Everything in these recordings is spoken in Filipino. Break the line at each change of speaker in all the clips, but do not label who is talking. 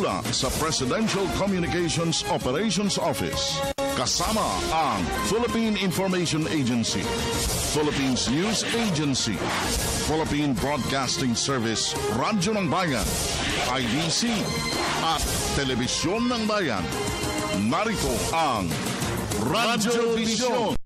mula sa Presidential Communications Operations Office. Kasama ang Philippine Information Agency, Philippines News Agency, Philippine Broadcasting Service, Radyo ng Bayan, IDC, at Telebisyon ng Bayan. Narito ang Radyo Vision.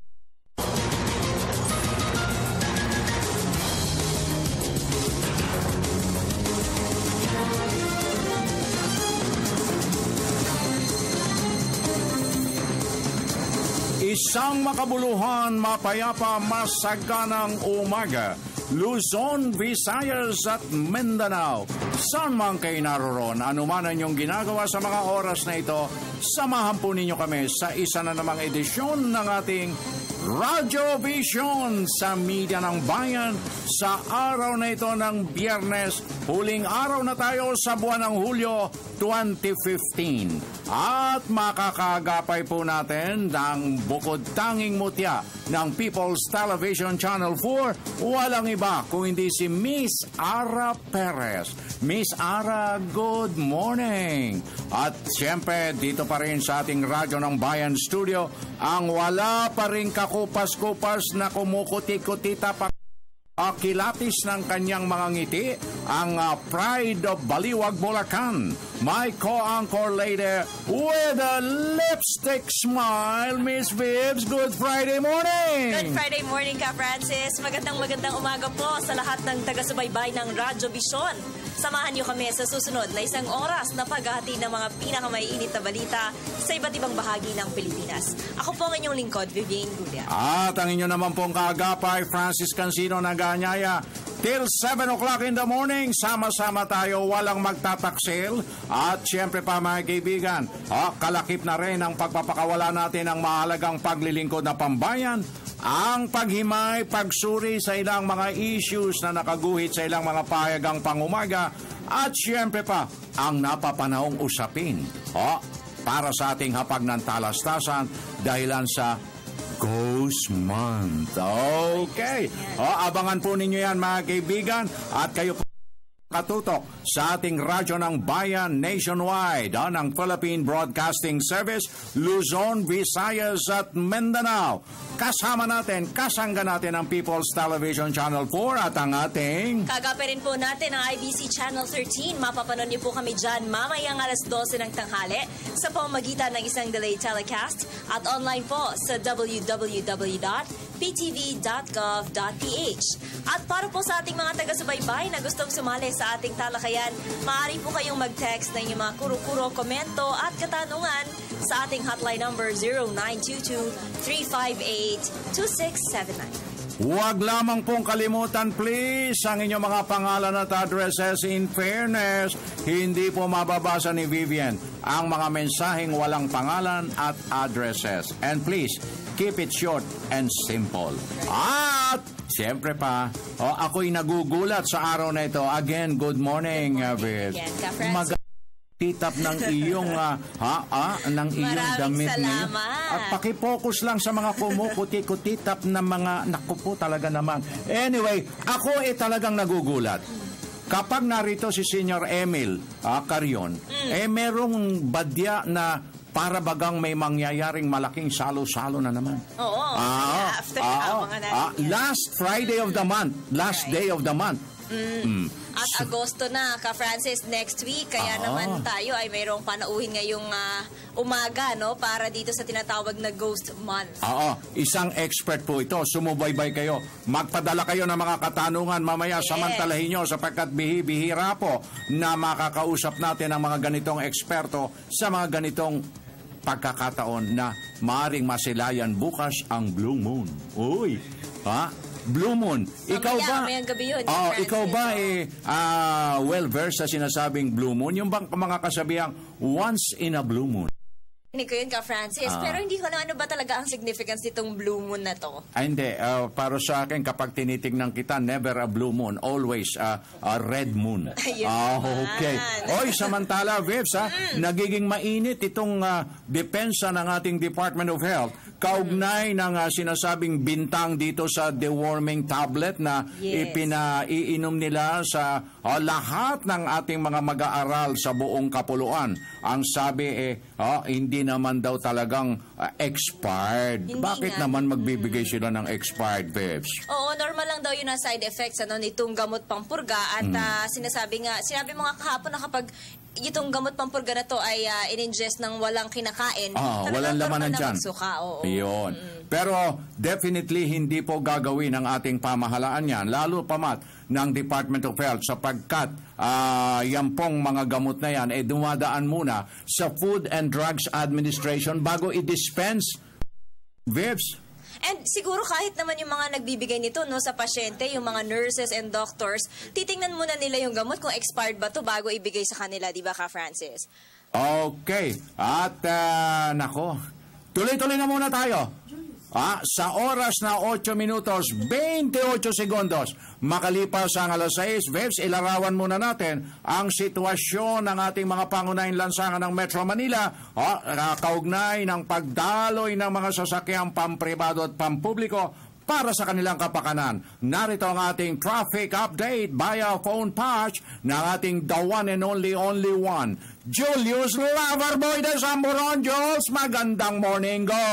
Isang makabuluhan, mapayapa, masaganang umaga. Luzon, Visayas at Mindanao. Saan man kayo naroon, anuman ang inyong ginagawa sa mga oras na ito, samahan po ninyo kami sa isa na namang edisyon ng ating Radyo Vision sa Media ng Bayan sa araw na ito ng Biyernes. Huling araw na tayo sa buwan ng Hulyo 2015. At makakagapay po natin ng bukod tanging mutya ng People's Television Channel 4, walang iba kung hindi si Miss Ara Perez. Miss Ara, good morning! At siyempre, dito pa rin sa ating Radyo ng Bayan Studio, ang wala pa rin kakupas-kupas na kumukuti-kutita pa kilatis ng kanyang mga ngiti, ang Pride of Baliwag, Bulacan. My co-anchor lady with a lipstick smile, Miss Vibs. Good Friday morning!
Good Friday morning ka, Francis. Magandang umaga po sa lahat ng taga-subaybay ng Radyo Vision. Samahan niyo kami sa susunod na isang oras na paghahati ng mga pinakamaiinit na balita sa iba't ibang bahagi ng Pilipinas. Ako po ang inyong lingkod, Vivian Gulia.
At ang inyo naman pong kaagapay, Francis Cancino nag-aanyaya. Till 7 o'clock in the morning, sama-sama tayo, walang magtataksil. At siyempre pa mga kaibigan, kalakip na rin ang pagpapakawala natin ng mahalagang paglilingkod na pambayan, ang paghimay, pagsuri sa ilang mga issues na nakaguhit sa ilang mga pahayagang pangumaga, at siyempre pa ang napapanahong usapin para sa ating hapag ng talastasan dahilan sa Ghost Month. Okay. Abangan po ninyo yan mga kaibigan, at kayo po katutok sa ating Radyo ng Bayan nationwide ng Philippine Broadcasting Service, Luzon, Visayas at Mindanao. Kasama natin, kasangga natin ang People's Television Channel 4 at ang ating
kagape rin po natin ang IBC Channel 13. Mapapanood niyo po kami dyan mamayang alas 12 ng tanghali sa pamamagitan ng isang delayed telecast at online po sa www.ptv.gov.ph. At para po sa ating mga taga-subaybay na gustong sumali sa ating talakayan, maaari po kayong mag-text ng inyong mga kuro-kuro, komento at katanungan sa ating hotline number 0922-358-2679.
Huwag lamang pong kalimutan please ang inyong mga pangalan at addresses. In fairness, hindi po mababasa ni Vivian ang mga mensaheng walang pangalan at addresses. And please, keep it short and simple. At siyempre pa, ako'y nagugulat sa araw na ito. Again, good morning, Viv. Titap ng iyong ng iyong damit niyo. At paki-focus lang sa mga kumukuti-kutitap na mga naku po talaga naman. Anyway, ako talagang nagugulat. Kapag narito si Senior Emil Carion, merong badya na para bagang may mangyayaring malaking salo-salo na naman.
Oo.
Last Friday of the month, last day of the month.
At Agosto na, ka-Francis, next week. Kaya naman tayo ay mayroong panauhin ngayong umaga, no? Para dito sa tinatawag na Ghost Month.
Isang expert po ito. Sumubaybay kayo. Magpadala kayo ng mga katanungan mamaya. Yes. Samantalahin nyo sapagkat bihira po na makakausap natin ang mga ganitong eksperto sa mga ganitong pagkakataon na maaring masilayan bukas ang Blue Moon. Uy! Blue Moon. Ikaw ba?
Gabi yun,
ikaw ba well-versed sa sinasabing Blue Moon? Yung bang mga kasabihang once in a Blue Moon?
Hindi ko yun ka, Francis. Pero hindi ko na ano ba talaga ang significance nitong blue moon na to?
Hindi. Para sa akin, kapag tinitignan kita, never a blue moon, always a red moon.
Ayun
Okay. Oy, samantala, Vips, nagiging mainit itong depensa ng ating Department of Health kaugnay ng sinasabing bintang dito sa deworming tablet na ipinaiinom nila sa lahat ng ating mga mag-aaral sa buong kapuluan. Ang sabi hindi naman daw talagang expired.
Hindi
Bakit
nga.
naman magbibigay sila ng expired, Vips?
Oo, normal lang daw yun ang side effects nitong gamot pampurga at sinabi mo nga kahapon na kapag itong gamot pampurga na to ay in-ingest ng walang kinakain,
walang laman ng tiyan.
Magsuka, oo.
Iyon. Pero definitely hindi po gagawin ng ating pamahalaan yan, lalo pamat ng Department of Health sapagkat yan pong mga gamot na yan dumadaan muna sa Food and Drugs Administration bago i-dispense. Vips?
And siguro kahit naman yung mga nagbibigay nito sa pasyente, yung mga nurses and doctors, titingnan muna nila yung gamot kung expired ba to bago ibigay sa kanila, di ba ka, Francis?
Okay. At nako, tuloy-tuloy na muna tayo. Sa oras na 8 minutos, 28 segundos, makalipas ang alas 6, Vips, ilarawan muna natin ang sitwasyon ng ating mga pangunahing lansangan ng Metro Manila kaugnay ng pagdaloy ng mga sasakyang pampribado at pampubliko para sa kanilang kapakanan. Narito ang ating traffic update via phone patch ng ating the one and only one, Julius Loverboy de Samburon. Jules, magandang morning, go!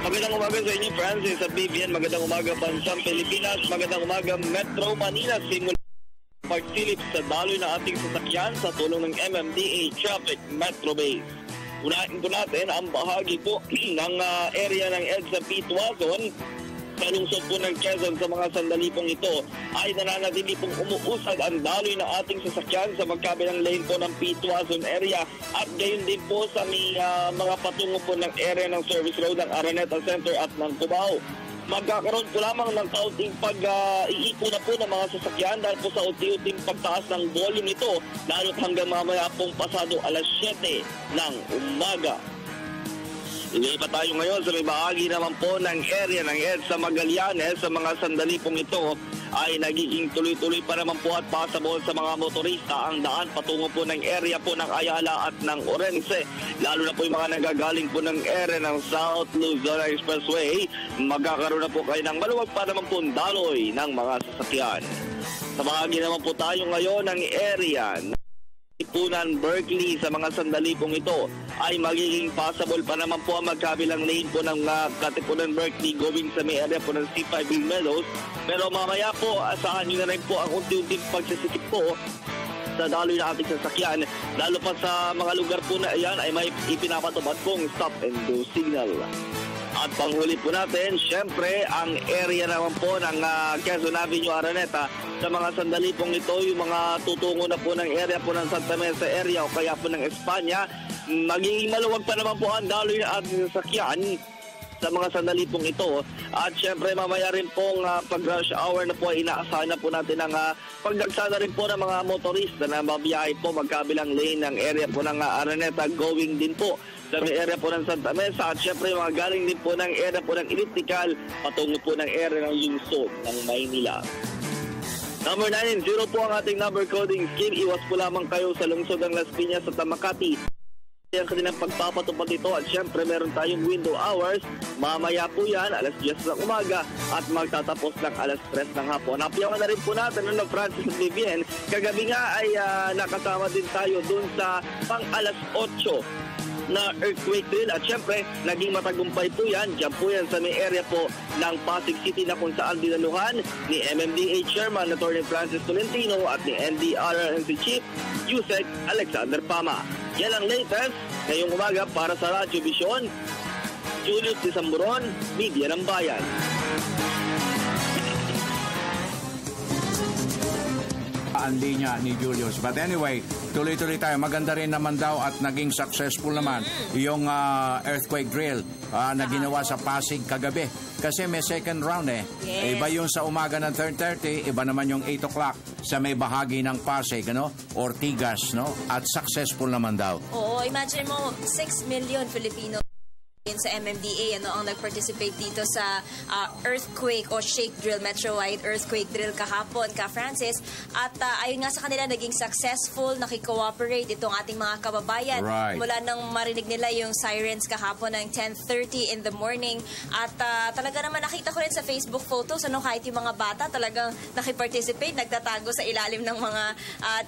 Magandang umaga sa inyo, Francis at Vivian. Magandang umaga, Bansang Pilipinas. Magandang umaga, Metro Manila. Simula Park Phillips sa daloy na ating sasakyan sa tulong ng MMDA Traffic Metro Base. Unahin po natin ang bahagi po ng area ng EDSA Pitwason sa lungsod po ng Quezon. Sa mga sandali pong ito ay nananatili pong umuusad ang daloy na ating sasakyan sa magkabilang lane po ng Pitwason area at gayon din po sa mga patungo po ng area ng service road ng Araneta Center at ng Cubao. Magkakaroon po lamang ng kaunting pag-iipo na po ng mga sasakyan dahil po sa unti-unting pagtaas ng volume nito lalo't hanggang mamaya pong pasado alas 7 ng umaga. Ilipat tayo ngayon sa may bahagi naman po ng area ng EDSA Magallanes. Sa mga sandali pong ito ay nagiging tuloy-tuloy pa naman po at pasabol sa mga motorista ang daan patungo po ng area po ng Ayala at ng Orense. Lalo na po yung mga nagagaling po ng area ng South Luzon Expressway. Magkakaroon na po kayo ng maluwag pa naman po daloy ng mga sasakyan. Sa bahagi naman po tayo ngayon ng area Katipunan, Berkeley. Sa mga sandali pong ito ay magiging possible pa naman po ang magkabilang lane po ng Katipunan, Berkeley going sa may area po ng C5 Green Meadows. Pero mamaya po, asahan nyo na rin po ang unti-unting pagsisikip po sa daloy na ating sasakyan. Lalo pa sa mga lugar po na iyan ay may ipinapatupad pong stop and go signal. At panghuli po natin, syempre, ang area naman po ng Quezon Avenue, Araneta. Sa mga sandali pong ito, yung mga tutungo na po ng area po ng Santa Mesa area o kaya po ng Espanya, magiging maluwag pa naman po ang daloy na ating sasakyan sa mga sandali pong ito. At syempre, mamaya rin pong pag-rush hour na po, inaasahan na po natin ang pagdagsana rin po ng mga motorista na mabiyahe po magkabilang lane ng area po ng Araneta going din po sa may area po ng Santa Mesa at syempre mga galing din po ng area po ng Elliptical patungo po ng area ng lungsod ng Maynila. Number 90 po ang ating number coding scheme. Iwas po lamang kayo sa lungsod ng Las Piñas at Makati. Ang kanilang pagpapatupad ito at syempre meron tayong window hours. Mamaya po yan, alas 10 ng umaga at magtatapos ng alas 3 ng hapon. Napiyawan na rin po natin ng Francis Vivian. Kagabi nga ay nakasama din tayo dun sa pang alas 8 na earthquake drill at syempre naging matagumpay po yan. Diyan po yan sa may area po ng Pasig City na kung saan dinaluhan ni MMDA Chairman na Attorney Francis Tolentino at ni NDRRMC Chief Yusek Alexander Pama. Yan ang latest ngayong umaga para sa Radyo Vision. Julius de Samburon, Media ng Bayan.
ang linya ni Julius. But anyway, tuloy-tuloy tayo. Maganda rin naman daw at naging successful naman yung earthquake drill na ginawa sa Pasig kagabi. Kasi may second round eh.
Yes.
Iba yung sa umaga ng 3:30, iba naman yung 8 o'clock sa may bahagi ng Pasig, Ortigas, no? At successful naman daw.
Oo, imagine mo, 6 million Filipino sa MMDA ang nag-participate dito sa earthquake o shake drill, metro-wide earthquake drill kahapon, Francis. At ayon nga sa kanila, naging successful, nakikooperate itong ating mga kababayan.
Right.
Mula nang marinig nila yung sirens kahapon ng 10:30 in the morning. At talaga naman nakita ko rin sa Facebook photos, kahit yung mga bata talagang nakiparticipate, nagtatago sa ilalim ng mga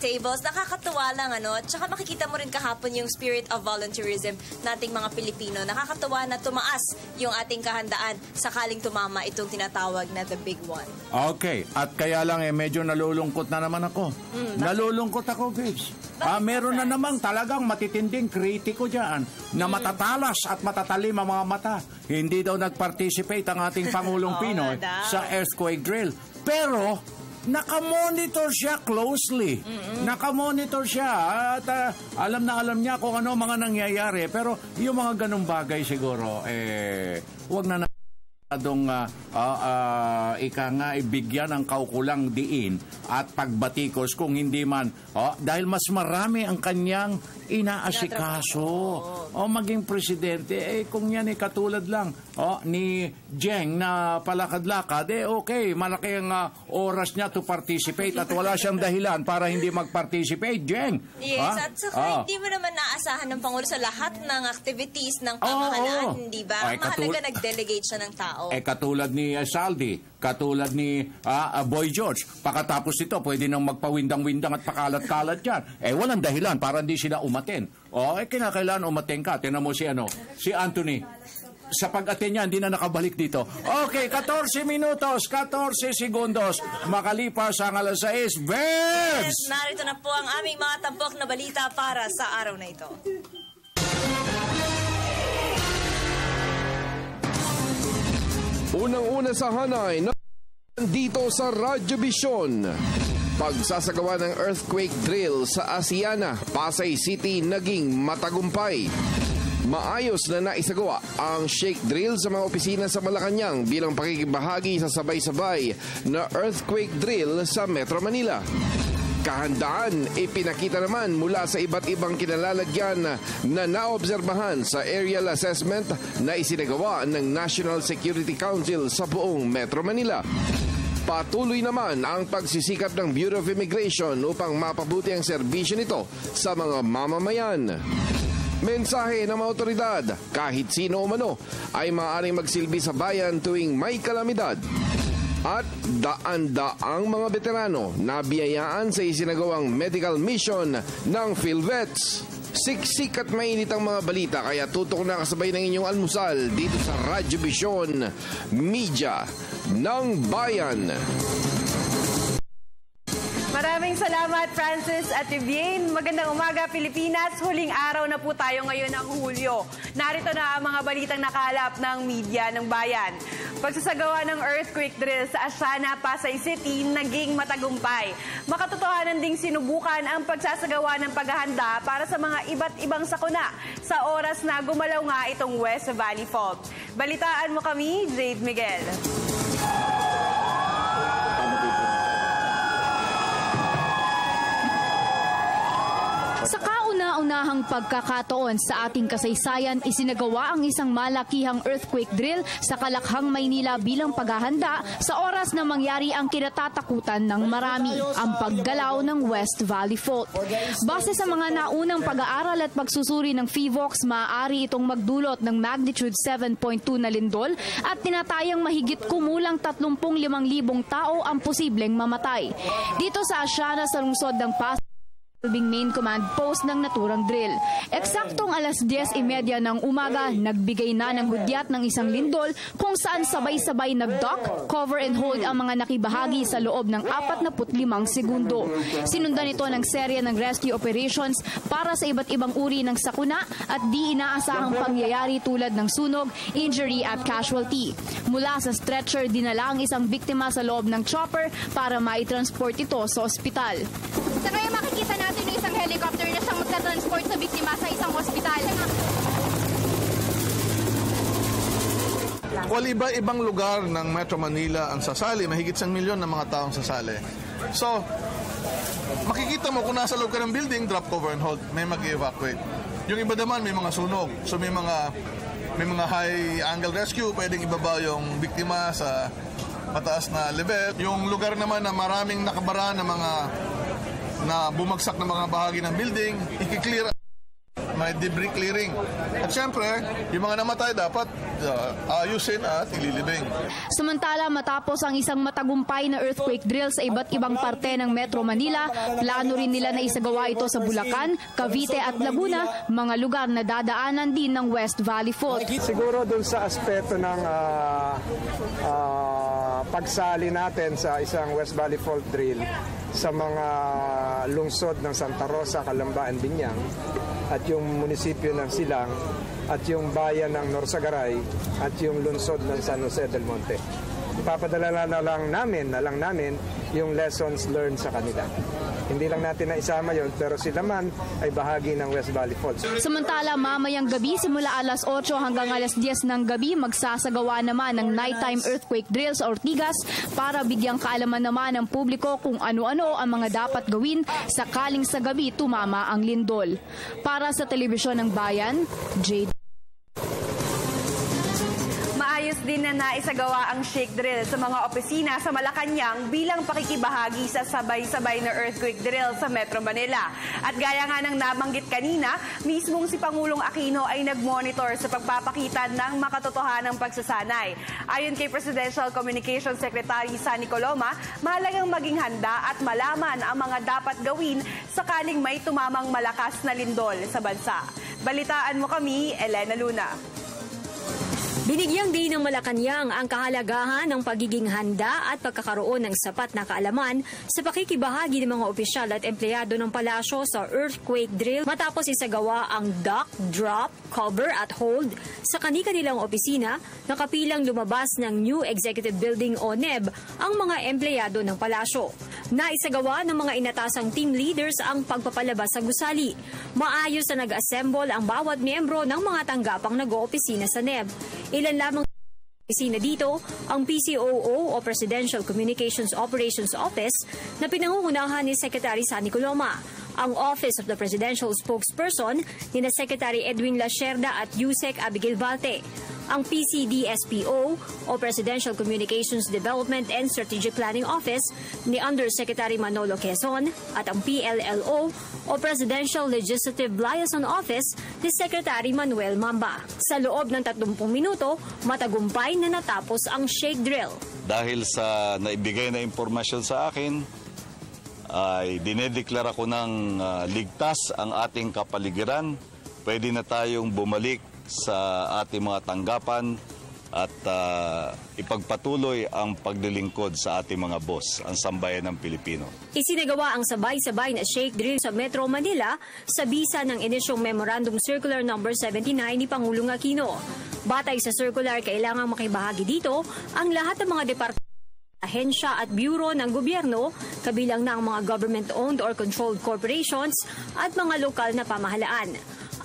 tables. Nakakatuwa lang, Tsaka makikita mo rin kahapon yung spirit of volunteerism nating mga Pilipino. Nakakatuwa na tumaas yung ating kahandaan sakaling tumama itong tinatawag na the big one.
Okay. At kaya lang medyo nalulungkot na naman ako. Nalulungkot ako, Grace. Meron na namang talagang matitinding kritiko dyan na matatalas at matatalim ang mga mata. Hindi daw nag-participate ang ating Pangulong Pinoy sa earthquake drill. Pero nakamonitor siya closely. Nakamonitor siya at alam na alam niya kung ano mga nangyayari. Pero yung mga ganong bagay siguro, huwag na ibigyan ng kaukulang diin at pagbatikos kung hindi man dahil mas marami ang kanyang inaasikaso maging presidente kung yan katulad lang ni Jeng na palakad-lakad okay, malaki ang oras niya to participate at wala siyang dahilan para hindi mag-participate, Jeng.
Yes, at saka hindi mo naman naasahan ng Pangulo sa lahat ng activities ng pamahalaan, hindi ba? Mahalaga nag-delegate siya ng tao.
Katulad ni Saldi, katulad ni Boy George. Pagkatapos ito, pwede nang magpawindang-windang at pakalat-kalat yan. Walang dahilan para hindi sila umaten. Kinakailangan umaten ka. Tinan mo si Anthony. Sa pag-aten niya, hindi na nakabalik dito. Okay, 14 minutos, 14 segundos. Makalipas ang alas 6. Verbs!
Yes, narito na po ang aming mga tampok na balita para sa araw na ito.
Unang-una sa hanay dito sa Radyo Vision. Pagsasagawa ng earthquake drill sa Asiana, Pasay City naging matagumpay. Maayos na naisagawa ang shake drill sa mga opisina sa Malacanang bilang pakikibahagi sa sabay-sabay na earthquake drill sa Metro Manila. Kahandaan, ipinakita naman mula sa iba't ibang kinalalagyan na naobserbahan sa aerial assessment na isinagawa ng National Security Council sa buong Metro Manila. Patuloy naman ang pagsisikap ng Bureau of Immigration upang mapabuti ang serbisyo nito sa mga mamamayan. Mensahe ng mga otoridad, kahit sino umano ay maaaring magsilbi sa bayan tuwing may kalamidad. At daan-daang mga veterano na biyayaan sa isinagawang medical mission ng PhilVets. Siksik at mainit ang mga balita kaya tutok na kasabay ng inyong almusal dito sa Radyo Vision, Media ng Bayan.
Maraming salamat, Francis at Vivienne. Magandang umaga, Pilipinas. Huling araw na po tayo ngayon ng Hulyo. Narito na ang mga balitang nakalap ng media ng bayan. Pagsasagawa ng earthquake drill sa Asiana, Pasay City, naging matagumpay. Makatotohanan ding sinubukan ang pagsasagawa ng paghahanda para sa mga iba't ibang sakuna sa oras na gumalaw nga itong West Valley Fault. Balitaan mo kami, Jade Miguel.
Sa kauna-unahang pagkakataon sa ating kasaysayan, isinagawa ang isang malakihang earthquake drill sa Kalakhang, Maynila bilang paghahanda sa oras na mangyari ang kinatatakutan ng marami, ang paggalaw ng West Valley Fault. Base sa mga naunang pag-aaral at pagsusuri ng PHIVOLCS, maaari itong magdulot ng magnitude 7.2 na lindol at tinatayang mahigit kumulang 35,000 tao ang posibleng mamatay. Dito sa Asiana sa lungsod ng Pasay, main command post ng naturang drill. Eksaktong alas 10:30 ng umaga, nagbigay na ng hudyat ng isang lindol kung saan sabay-sabay nag-dock, cover and hold ang mga nakibahagi sa loob ng 45 segundo. Sinundan ito ng serye ng rescue operations para sa iba't ibang uri ng sakuna at di inaasahang pangyayari tulad ng sunog, injury at casualty. Mula sa stretcher, dinala ang isang biktima sa loob ng chopper para maitransport ito sa ospital.
Sa kaya makikita natin yung isang helicopter na siyang magta-transport sa biktima sa isang ospital.
Iba-ibang lugar ng Metro Manila ang sasali. Mahigit 1 milyon ng mga taong sasali. So, makikita mo kung nasa loob ka ng building, drop, cover, and hold, may mag-evacuate. Yung iba naman, may mga sunog. So, may mga high-angle rescue, pwedeng ibaba yung biktima sa mataas na level. Yung lugar naman na maraming nakabara na bumagsak na mga bahagi ng building, i-clear, may debris clearing. At syempre, yung mga namatay dapat ayusin at ililibing.
Samantala, matapos ang isang matagumpay na earthquake drill sa iba't ibang parte ng Metro Manila, plano rin nila na isagawa ito sa Bulacan, Cavite at Laguna, mga lugar na dadaanan din ng West Valley Fault.
Siguro dun sa aspeto ng pagsali natin sa isang West Valley Fault drill sa mga lungsod ng Santa Rosa, Calamba, Biñang at yung munisipyo ng Silang at yung bayan ng Norsagaray at yung lungsod ng San Jose del Monte. Ipapadala na lang namin yung lessons learned sa kanila. Hindi lang natin naisama yon, pero sila man ay bahagi ng West Valley Fault.
Samantala, mamayang gabi simula alas 8 hanggang alas 10 ng gabi, magsasagawa naman ng nighttime earthquake drill sa Ortigas para bigyang kaalaman naman ng publiko kung ano-ano ang mga dapat gawin sakaling sa gabi tumama ang lindol. Para sa Telebisyon ng Bayan, Jade.
Maayos din na naisagawa ang shake drill sa mga opisina sa Malacanang bilang pakikibahagi sa sabay-sabay na earthquake drill sa Metro Manila. At gaya nga ng nabanggit kanina, mismong si Pangulong Aquino ay nag-monitor sa pagpapakita ng makatotohanang pagsasanay. Ayon kay Presidential Communications Secretary Sunny Coloma, mahalagang maging handa at malaman ang mga dapat gawin sakaling may tumamang malakas na lindol sa bansa. Balitaan mo kami, Elena Luna.
Binigyang din ng Malacanang ang kahalagahan ng pagiging handa at pagkakaroon ng sapat na kaalaman sa pakikibahagi ng mga opisyal at empleyado ng palasyo sa earthquake drill matapos isagawa ang dock, drop, cover at hold sa kani-kanilang opisina na kapilang lumabas ng New Executive Building o NEB ang mga empleyado ng palasyo. Naisagawa ng mga inatasang team leaders ang pagpapalabas sa gusali. Maayos na nag-assemble ang bawat miyembro ng mga tanggapang nag-oopisina sa NEB. Ilan lamang opisina dito ang PCOO o Presidential Communications Operations Office na pinangungunahan ni Secretary Sunny Coloma, ang Office of the Presidential Spokesperson ni na Secretary Edwin Lacerda at Yusek Abigail Balte, ang PCDSPO o Presidential Communications Development and Strategic Planning Office ni Undersecretary Manolo Quezon at ang PLLO o Presidential Legislative Liaison Office ni Secretary Manuel Mamba. Sa loob ng 30 minuto, matagumpay na natapos ang shake drill.
Dahil sa naibigay na impormasyon sa akin, ay dinedeklara ko ng ligtas ang ating kapaligiran. Pwede na tayong bumalik sa ating mga tanggapan at ipagpatuloy ang paglilingkod sa ating mga boss, ang sambayan ng Pilipino.
Isinagawa ang sabay-sabay na shake drill sa Metro Manila sa bisa ng inisyong Memorandum Circular No. 79 ni Pangulong Aquino. Batay sa circular, kailangang makibahagi dito ang lahat ng mga departamento, ahensya at bureau ng gobyerno, kabilang na ang mga government-owned or controlled corporations at mga lokal na pamahalaan.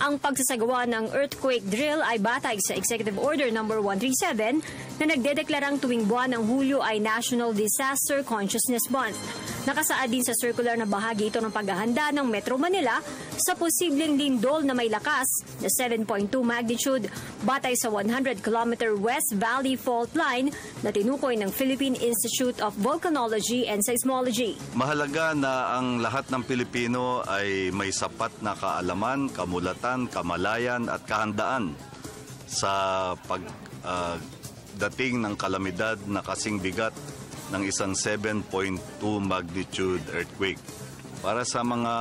Ang pagsasagawa ng earthquake drill ay batay sa Executive Order No. 137 na nagdedeklarang tuwing buwan ng Hulyo ay National Disaster Consciousness Month. Nakasaad din sa circular na bahagi ito ng paghahanda ng Metro Manila sa posibleng lindol na may lakas na 7.2 magnitude batay sa 100-kilometer West Valley Fault Line na tinukoy ng Philippine Institute of Volcanology and Seismology.
Mahalaga na ang lahat ng Pilipino ay may sapat na kaalaman, kamulatan, kamalayan at kahandaan sa pagdating ng kalamidad na kasing bigat ng isang 7.2 magnitude earthquake. para sa mga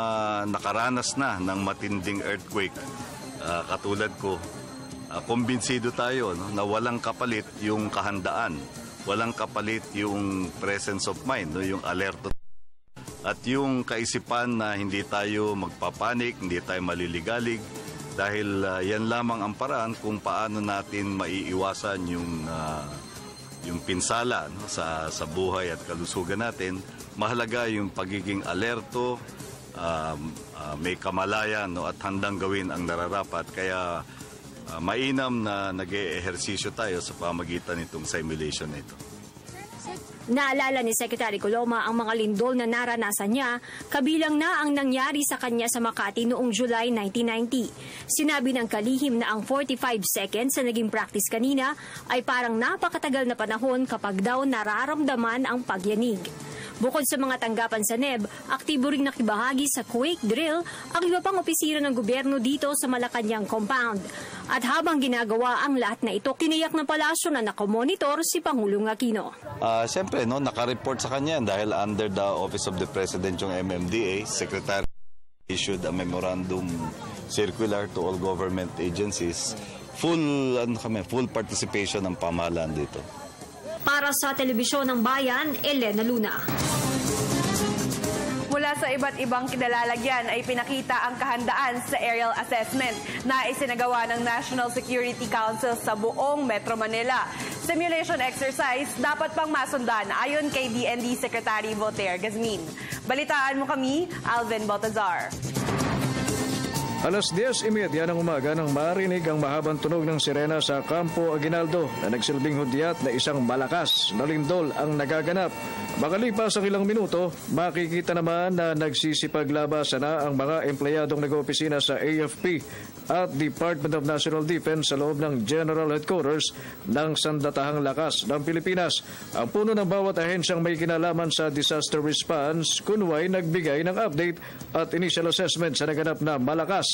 nakaranas na ng matinding earthquake, katulad ko, kumbinsido tayo, no, na walang kapalit yung kahandaan, walang kapalit yung presence of mind, no, yung alerto at yung kaisipan na hindi tayo magpapanik, hindi tayo maliligalig, dahil yan lamang ang paraan kung paano natin maiiwasan yung pinsala, no, sa buhay at kalusugan natin. Mahalaga yung pagiging alerto, may kamalayan, no, at handang gawin ang nararapat. Kaya mainam na nag-eehersisyo tayo sa pamagitan nitong simulation na ito.
Naalala ni Secretary Coloma ang mga lindol na naranasan niya, kabilang na ang nangyari sa kanya sa Makati noong July 1990. Sinabi ng kalihim na ang 45 seconds na naging practice kanina ay parang napakatagal na panahon kapag daw nararamdaman ang pagyanig. Bukod sa mga tanggapan sa NEB, aktibo ring nakibahagi sa quake drill ang iba pang opisina ng gobyerno dito sa Malacanang compound. At habang ginagawa ang lahat na ito, tiniyak ng palasyo na nakomonitor si Pangulong Aquino.
Siyempre, no, naka-report sa kanya dahil under the Office of the President yung MMDA, Secretary issued a memorandum circular to all government agencies. Full participation ng pamahalaan dito.
Para sa Telebisyon ng Bayan, Elena Luna.
Mula sa iba't ibang kinalalagyan ay pinakita ang kahandaan sa aerial assessment na isinagawa ng National Security Council sa buong Metro Manila. Simulation exercise dapat pang masundan ayon kay DND Secretary Voltaire Gazmin. Balitaan mo kami, Alvin Baltazar.
Alas 10:30 ng umaga nang marinig ang mahabang tunog ng sirena sa Campo Aguinaldo na nagsilbing hudyat na isang malakas na lindol ang nagaganap. Makalipas ang ilang minuto, makikita naman na nagsisipaglabasan na ang mga empleyadong nag-oopisina sa AFP at Department of National Defense sa loob ng General Headquarters ng Sandatahang Lakas ng Pilipinas. Ang puno ng bawat ahensyang may kinalaman sa disaster response kunway nagbigay ng update at initial assessment sa naganap na malakas.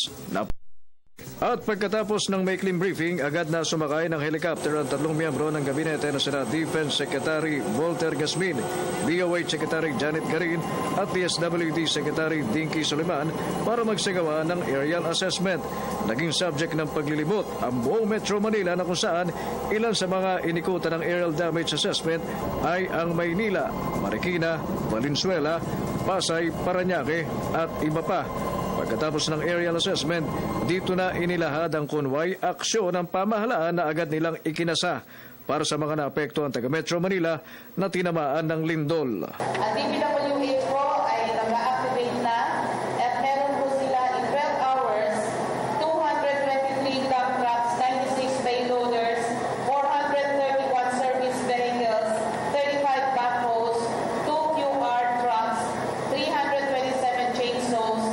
At pagkatapos ng maikling briefing, agad na sumakay ng helicopter ang 3 miyembro ng gabinete na sina Defense Secretary Voltaire Gazmin, DOH Secretary Janet Garin at DSWD Secretary Dinky Soliman para magsagawa ng aerial assessment. Naging subject ng paglilibot ang buong Metro Manila na kung saan ilan sa mga inikutan ng aerial damage assessment ay ang Maynila, Marikina, Valenzuela, Pasay, Parañaque at iba pa. Pagkatapos ng aerial assessment, dito na inilahad ang kunway aksyon ng pamahalaan na agad nilang ikinasa para sa mga naapektuhan taga Metro Manila na tinamaan ng lindol.
Ang DPWH po ay nag-activate na at meron po sila in 12 hours 223 dump trucks, 96 payloaders, 431 service vehicles, 35 backhoes, 2 QR trucks, 327 chainsaws,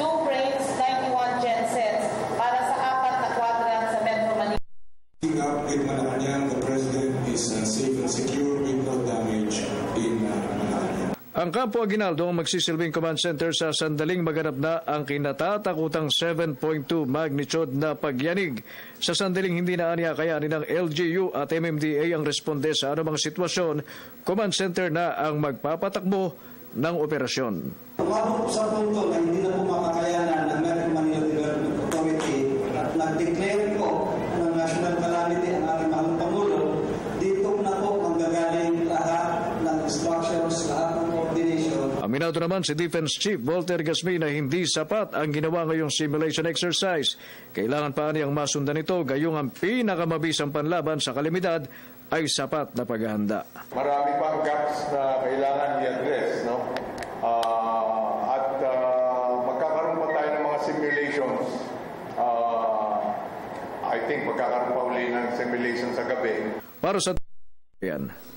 2 cranes, 91 gensets para sa 4 na kwadrant sa Metro Manila.
With Malacanang, the President is safe and secure with no damage in Malacanang.
Ang Campo Aguinaldo ang magsisilbing command center sa sandaling maganap na ang kinatatakutang 7.2 magnitude na pagyanig. Sa sandaling hindi na aniya kayanin ng LGU at MMDA ang responde sa anumang sitwasyon, command center na ang magpapatakbo ng operasyon.
Umabot sa punto na hindi na po makakayanan ng Metro Manila Development Committee at nag-declare po ng national calamity ang ating mahal Pangulo, dito na po manggagaling lahat ng instructions, lahat ng coordination.
Aminado naman si Defense Chief Voltaire Gazmin na hindi sapat ang ginawa ngayong simulation exercise. Kailangan pa niyang masundan ito gayong ang pinakamabisang panlaban sa kalamidad ay sapat na paghahanda.
Marami pang gaps na kailangan i-address, no? Magkakaroon pa tayo ng mga simulations. I think magkakaroon pa uli ng simulation sa gabi.
Para sa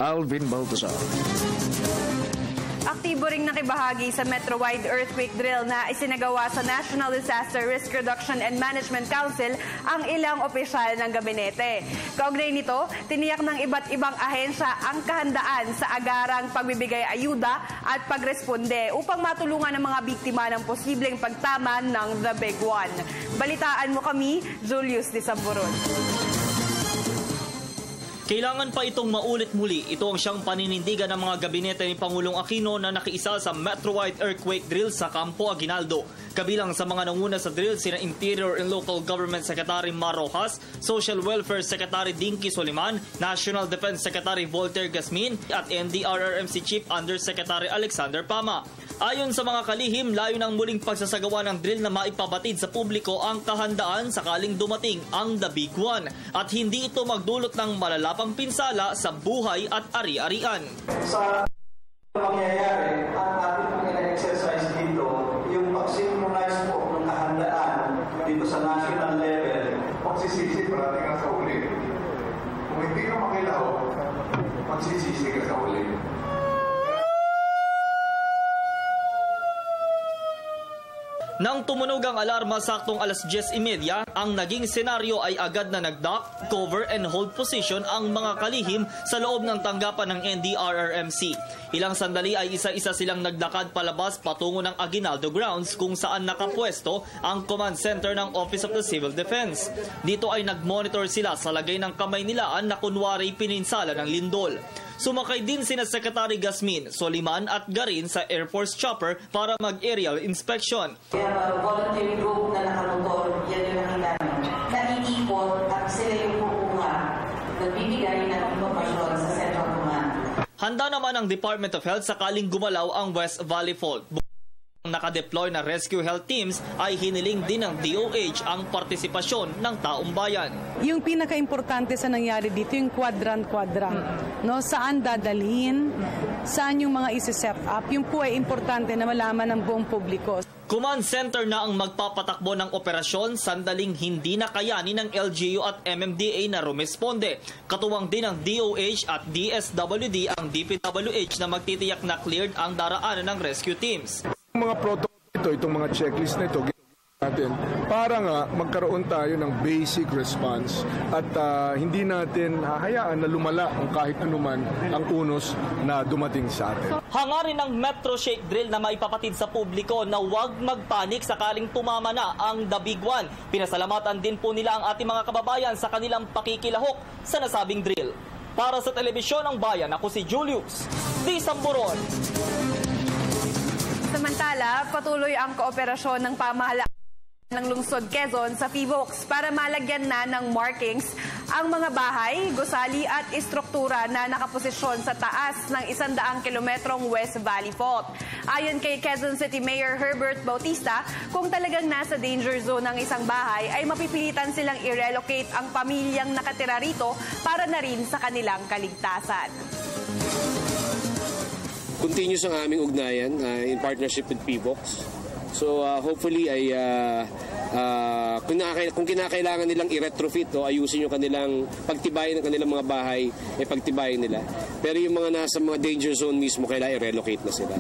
Alvin Baltazar.
Aktibo ring nakibahagi sa Metro-wide earthquake drill na isinagawa sa National Disaster Risk Reduction and Management Council ang ilang opisyal ng gabinete. Kaugnay nito, tiniyak ng iba't ibang ahensya ang kahandaan sa agarang pagbibigay ayuda at pagresponde upang matulungan ang mga biktima ng posibleng pagtama ng The Big One. Balitaan mo kami, Julius de Samburon.
Kailangan pa itong maulit muli. Ito ang siyang paninindigan ng mga gabinete ni Pangulong Aquino na nakiisa sa Metro-wide earthquake drill sa Campo Aguinaldo. Kabilang sa mga nanguna sa drill sina Interior and Local Government Secretary Mar Rojas, Social Welfare Secretary Dinky Soliman, National Defense Secretary Voltaire Gasmin at NDRRMC Chief Undersecretary Alexander Pama. Ayon sa mga kalihim, layo ng muling pagsasagawa ng drill na maipabatid sa publiko ang kahandaan sakaling dumating ang The Big One at hindi ito magdulot ng malalapang pinsala sa buhay at ari-arian.
Sa mangyayari, ang ating ina-exercise dito, yung pag-synchronize po ng kahandaan dito sa national level,
magsisisi parating ka sa uli. Kung hindi ka makilaw, magsisisi ka sa uli.
Nang tumunog ang alarma saktong alas 10:30, ang naging senaryo ay agad na nag-duck, cover and hold position ang mga kalihim sa loob ng tanggapan ng NDRRMC. Ilang sandali ay isa-isa silang naglakad palabas patungo ng Aguinaldo Grounds kung saan nakapwesto ang command center ng Office of the Civil Defense. Dito ay nag-monitor sila sa lagay ng kamay nilaan na kunwari pininsala ng lindol. Sumakay din sina Secretary Gasmin, Soliman at Garin sa Air Force chopper para mag-aerial inspection.
Voluntary group na nakamotor, yan yung nakita namin. Naiipot at sila yung kukuha, nagbibigay ng impormasyon sa Central Command.
Handa naman ang Department of Health sakaling gumalaw ang West Valley Fault. Nakadeploy na rescue health teams ay hiniling din ng DOH ang partisipasyon ng taong bayan.
Yung pinaka-importante sa nangyari dito yung quadrant-quadrant. No? Saan dadalhin, saan yung mga isi-set up. Yung po ay importante na malaman ng buong publiko.
Command center na ang magpapatakbo ng operasyon sandaling hindi na kayanin ng LGU at MMDA na rumesponde. Katuwang din ng DOH at DSWD ang DPWH na magtitiyak na cleared ang daraanan ng rescue teams.
Mga protocol ito, itong mga checklist na ito, natin para nga magkaroon tayo ng basic response at hindi natin hahayaan na lumala kung kahit anuman ang unos na dumating sa atin.
Hangarin ng Metro Shake Drill na maipapatid sa publiko na huwag magpanik sakaling tumama na ang The Big One. Pinasalamatan din po nila ang ating mga kababayan sa kanilang pakikilahok sa nasabing drill. Para sa Telebisyon ng Bayan, ako si Julius D. Samburon.
Samantala, patuloy ang kooperasyon ng pamahalaan ng lungsod Quezon sa PHIVOLCS para malagyan na ng markings ang mga bahay, gusali at istruktura na nakaposisyon sa taas ng 100 kilometrong West Valley Fault. Ayon kay Quezon City Mayor Herbert Bautista, kung talagang nasa danger zone ng isang bahay, ay mapipilitan silang i-relocate ang pamilyang nakatira rito para na rin sa kanilang kaligtasan.
Continuous ang aming ugnayan in partnership with PHIVOLCS. So hopefully ay kung kinakailangan nilang i-retrofit o ayusin yung kanilang pagtibayin ng kanilang mga bahay, pagtibayin nila. Pero yung mga nasa mga danger zone mismo, kailangan i-relocate na sila.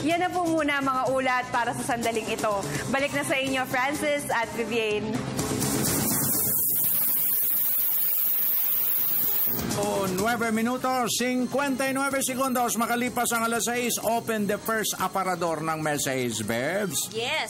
Yan na po muna mga ulat para sa sandaling ito. Balik na sa inyo, Francis at Vivienne.
9 minutos, 59 segundos makalipas ang alas 6, open the first aparador ng message, Bebs.
Yes,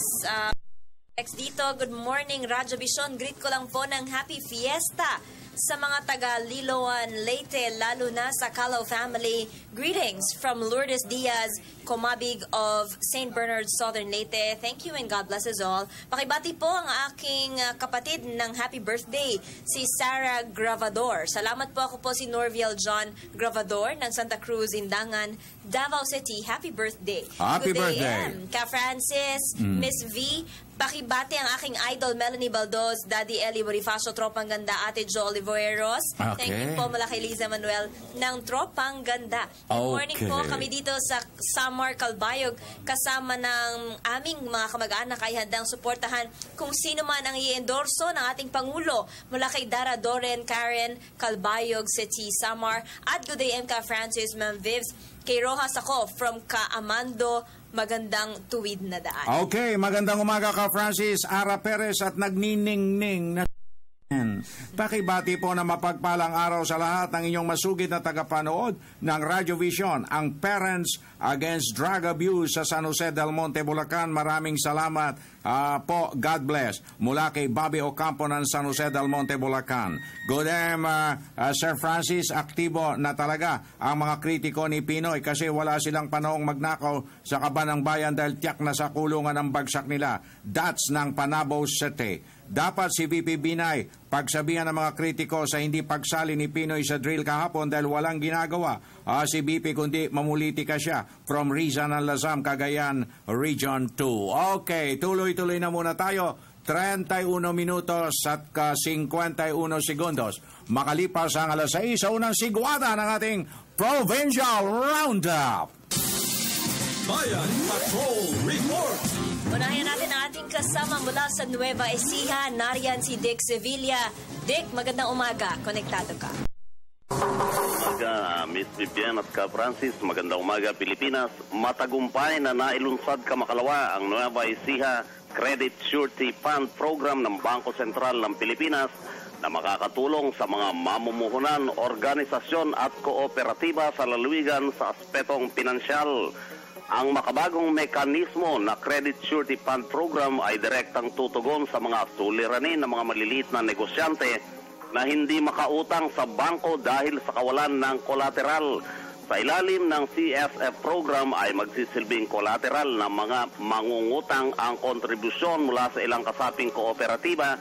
next dito, good morning, Radyo Vision. Greet ko lang po ng happy fiesta sa mga taga Liloan, Leyte, lalo na sa Calao family. Greetings from Lourdes Diaz, Comabig of St. Bernard, Southern Leyte. Thank you and God bless us all. Pakibati po ang aking kapatid ng happy birthday, si Sarah Gravador. Salamat po, ako po si Norviel John Gravador ng Santa Cruz, Indangan, Davao City. Happy birthday.
Happy
Good day,
birthday.
Ka Francis, Miss V, pakibati ang aking idol Melanie Baldoz, Daddy Eli Bonifacio, Tropang Ganda, Ate Jo Oliveros.
Okay.
Thank you po mula kay Liza Manuel ng Tropang Ganda. Good morning po, kami dito sa Samar Calbayog kasama ng aming mga kamag-anak ay handang suportahan kung sino man ang i-endorso ng ating Pangulo mula kay Dara Doren Karen Calbayog City, Samar. At good day Ka Francis, Ma'am Vivs. Kay Rojas ako from Kaamando, magandang tuwid na daan.
Okay, magandang umaga ka Francis, Ara Perez at nagniningning na Pakibati po na mapagpalang araw sa lahat ng inyong masugid na tagapanood ng Radyo Vision, ang Parents Against Drug Abuse sa San Jose del Monte, Bulacan. Maraming salamat po. God bless. Mula kay Bobby Ocampo ng San Jose del Monte, Bulacan. Good day, Sir Francis. Aktibo na talaga ang mga kritiko ni Pinoy kasi wala silang panahong magnakaw sa kaban ng bayan dahil tiyak na sa kulungan ang bagsak nila. That's ng Panabo City. Dapat si VP Binay pagsabihan ng mga kritiko sa hindi pagsali ni Pinoy sa drill kahapon dahil walang ginagawa si VP kundi mamulitika siya from Rizal ng Lazam, Cagayan, Region 2. Okay, tuloy-tuloy na muna tayo. 31 minutos at 51 segundos. Makalipas ang alas 6 sa unang sigwada ng ating Provincial Roundup.
Bayan Patrol Report!
Unahin natin ang ating kasama mula sa Nueva Ecija. Nariyan si Dick Sevilla. Dick, magandang umaga. Konektado ka.
Umaga, Miss Vivian at Ka Francis. Magandang umaga, Pilipinas. Matagumpay na nailunsad kamakalawa ang Nueva Ecija Credit Surety Fund Program ng Bangko Sentral ng Pilipinas na makakatulong sa mga mamumuhunan, organisasyon at kooperatiba sa lalawigan sa aspetong pinansyal. Ang makabagong mekanismo na Credit Surety Fund Program ay direktang tutugon sa mga suliranin ng mga maliliit na negosyante na hindi makautang sa bangko dahil sa kawalan ng kolateral. Sa ilalim ng CSF program ay magsisilbing kolateral ng mga mangungutang ang kontribusyon mula sa ilang kasaping kooperatiba,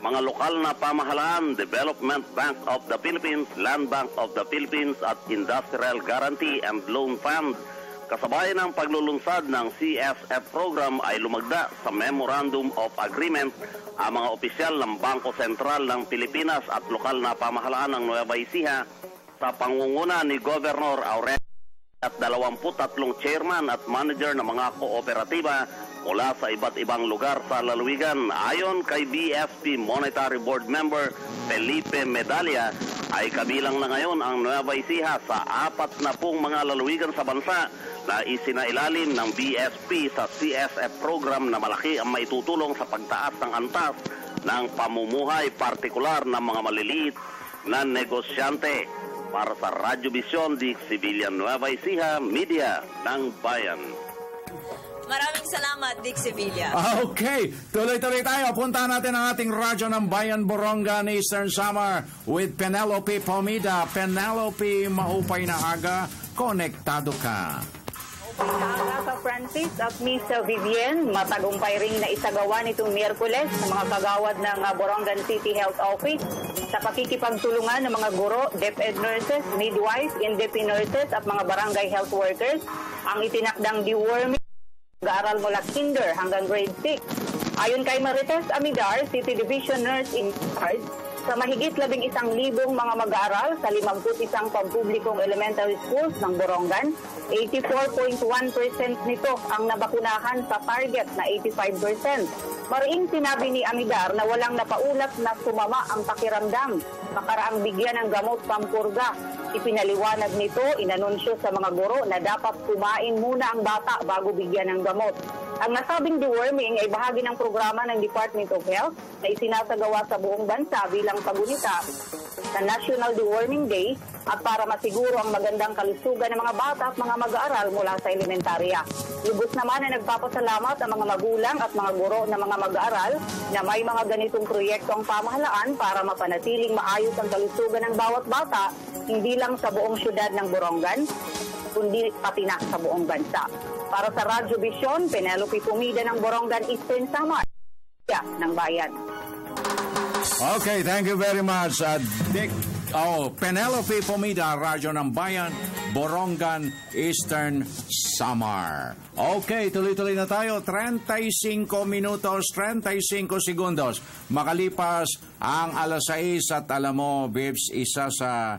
mga lokal na pamahalaan, Development Bank of the Philippines, Land Bank of the Philippines at Industrial Guarantee and Loan Fund. Kasabay ng paglulunsad ng CSF program ay lumagda sa Memorandum of Agreement ang mga opisyal ng Bangko Sentral ng Pilipinas at lokal na pamahalaan ng Nueva Ecija sa pangunguna ni Governor Aurelio at 23 chairman at manager ng mga kooperatiba mula sa iba't ibang lugar sa lalawigan. Ayon kay BSP Monetary Board Member Felipe Medalla, ay kabilang na ngayon ang Nueva Ecija sa 40 mga lalawigan sa bansa na isinailalim ng BSP sa CSF program na malaki ang maitutulong sa pagtaas ng antas ng pamumuhay, partikular ng mga maliliit na negosyante. Para sa Radyo Vision, Dick Sevilla, Nueva Ecija, Media ng Bayan.
Maraming salamat, Dick Sevilla.
Okay, tuloy-tuloy tayo. Punta natin ang ating radyo ng Bayan, Borongan, Eastern Samar with Penelope Pomida. Penelope, maupay na aga. Konektado ka.
Sa Francis at Miss Vivian, matagumpay ring na isagawa nitong Miyerkules sa mga kagawad ng Borongan City Health Office sa pakikipagtulungan ng mga guro, DepEd nurses, midwives, NDP nurses at mga barangay health workers ang itinakdang deworming mag-aaral mula kinder hanggang grade 6. Ayon kay Marites Amidar, City Division Nurse in charge, sa mahigit 11,000 mga mag-aaral sa 51 pampublikong elementary schools ng Borongan, 84.1% nito ang nabakunahan sa target na 85%. Mariing sinabi ni Amidar na walang napaulat na sumama ang pakiramdam makaraang bigyan ng gamot pampurga. Ipinaliwanag nito, inanunsyo sa mga guro na dapat kumain muna ang bata bago bigyan ng gamot. Ang nasabing deworming ay bahagi ng programa ng Department of Health na isinasagawa sa buong bansa bilang pagunita sa National Deworming Day at para masiguro ang magandang kalusugan ng mga bata at mga mag-aaral mula sa elementarya. Lubos naman na nagpapasalamat ang mga magulang at mga guro ng mga mag-aaral na may mga ganitong proyekto ang pamahalaan para mapanatiling maayos ang kalusugan ng bawat bata, hindi lang sa buong syudad ng Borongan, kundi pati na sa buong bansa. Para sa Radyo Vision, Penelope Pomida ng Borongan Eastern Samar ng Bayan.
Okay, thank you very much, Dick. Penelope Pomida, Radyo ng Bayan, Borongan Eastern Samar. Okay, tuloy-tuloy na tayo. 35 minutos, 35 segundos. Makalipas ang alas 6 at alam mo, Bibs, isa sa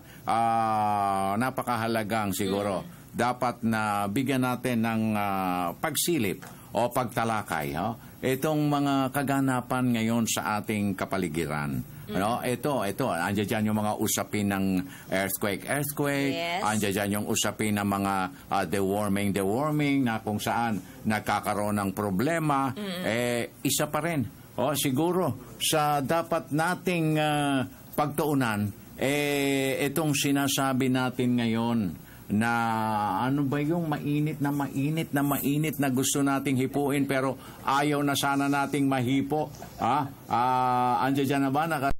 napakahalagang siguro. Dapat na bigyan natin ng pagsilip o pagtalakay. Itong mga kaganapan ngayon sa ating kapaligiran. Ito, andiyan dyan yung mga usapin ng earthquake.
Yes.
Andiyan dyan yung usapin ng mga deworming na kung saan nagkakaroon ng problema. Isa pa rin siguro sa dapat nating pagtuunan, itong sinasabi natin ngayon na ano ba yung mainit na gusto nating hipuin pero ayaw na sana nating mahipo. Andiyan dyan na ba?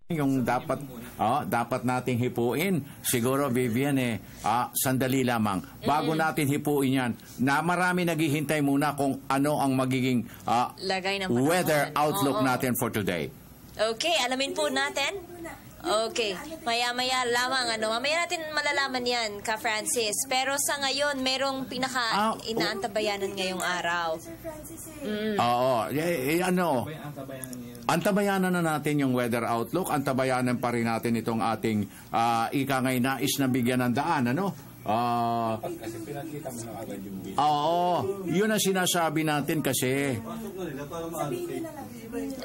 Yung dapat nating hipuin. Siguro, Vivian, sandali lamang. Bago natin hipuin yan, na marami naghihintay muna kung ano ang magiging weather outlook natin for today.
Okay, alamin po natin. Okay, maya-maya lamang. Mamaya natin malalaman yan, Ka Francis. Pero sa ngayon, merong inaantabayanan ngayong araw.
Antabayanan na natin yung weather outlook. Antabayanan pa rin natin itong ating ikangay nais na bigyan ng daan.
Kasi pinakita mo na agad yung video.
Yun ang sinasabi natin kasi.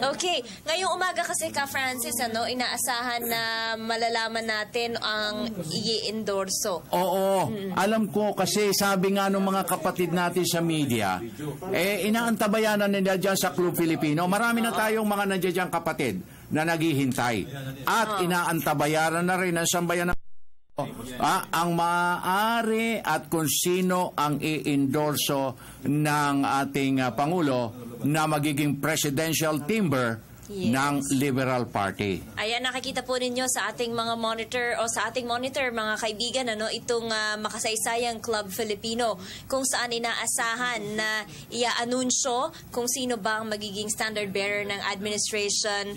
Okay, ngayong umaga kasi, Ka Francis, inaasahan na malalaman natin ang i-endorso.
Alam ko kasi sabi nga ng mga kapatid natin sa media, inaantabayanan nila dyan sa Club Filipino. Marami na tayong mga nandiyan dyan kapatid na naghihintay. At inaantabayanan na rin ang sambayan ng ang maaari at kung sino ang i-endorso ng ating Pangulo na magiging presidential timber ng Liberal Party.
Ayan, nakikita po ninyo sa ating mga monitor mga kaibigan, itong makasaysayang Club Filipino kung saan inaasahan na ia-anunsyo kung sino ba ang magiging standard bearer ng administration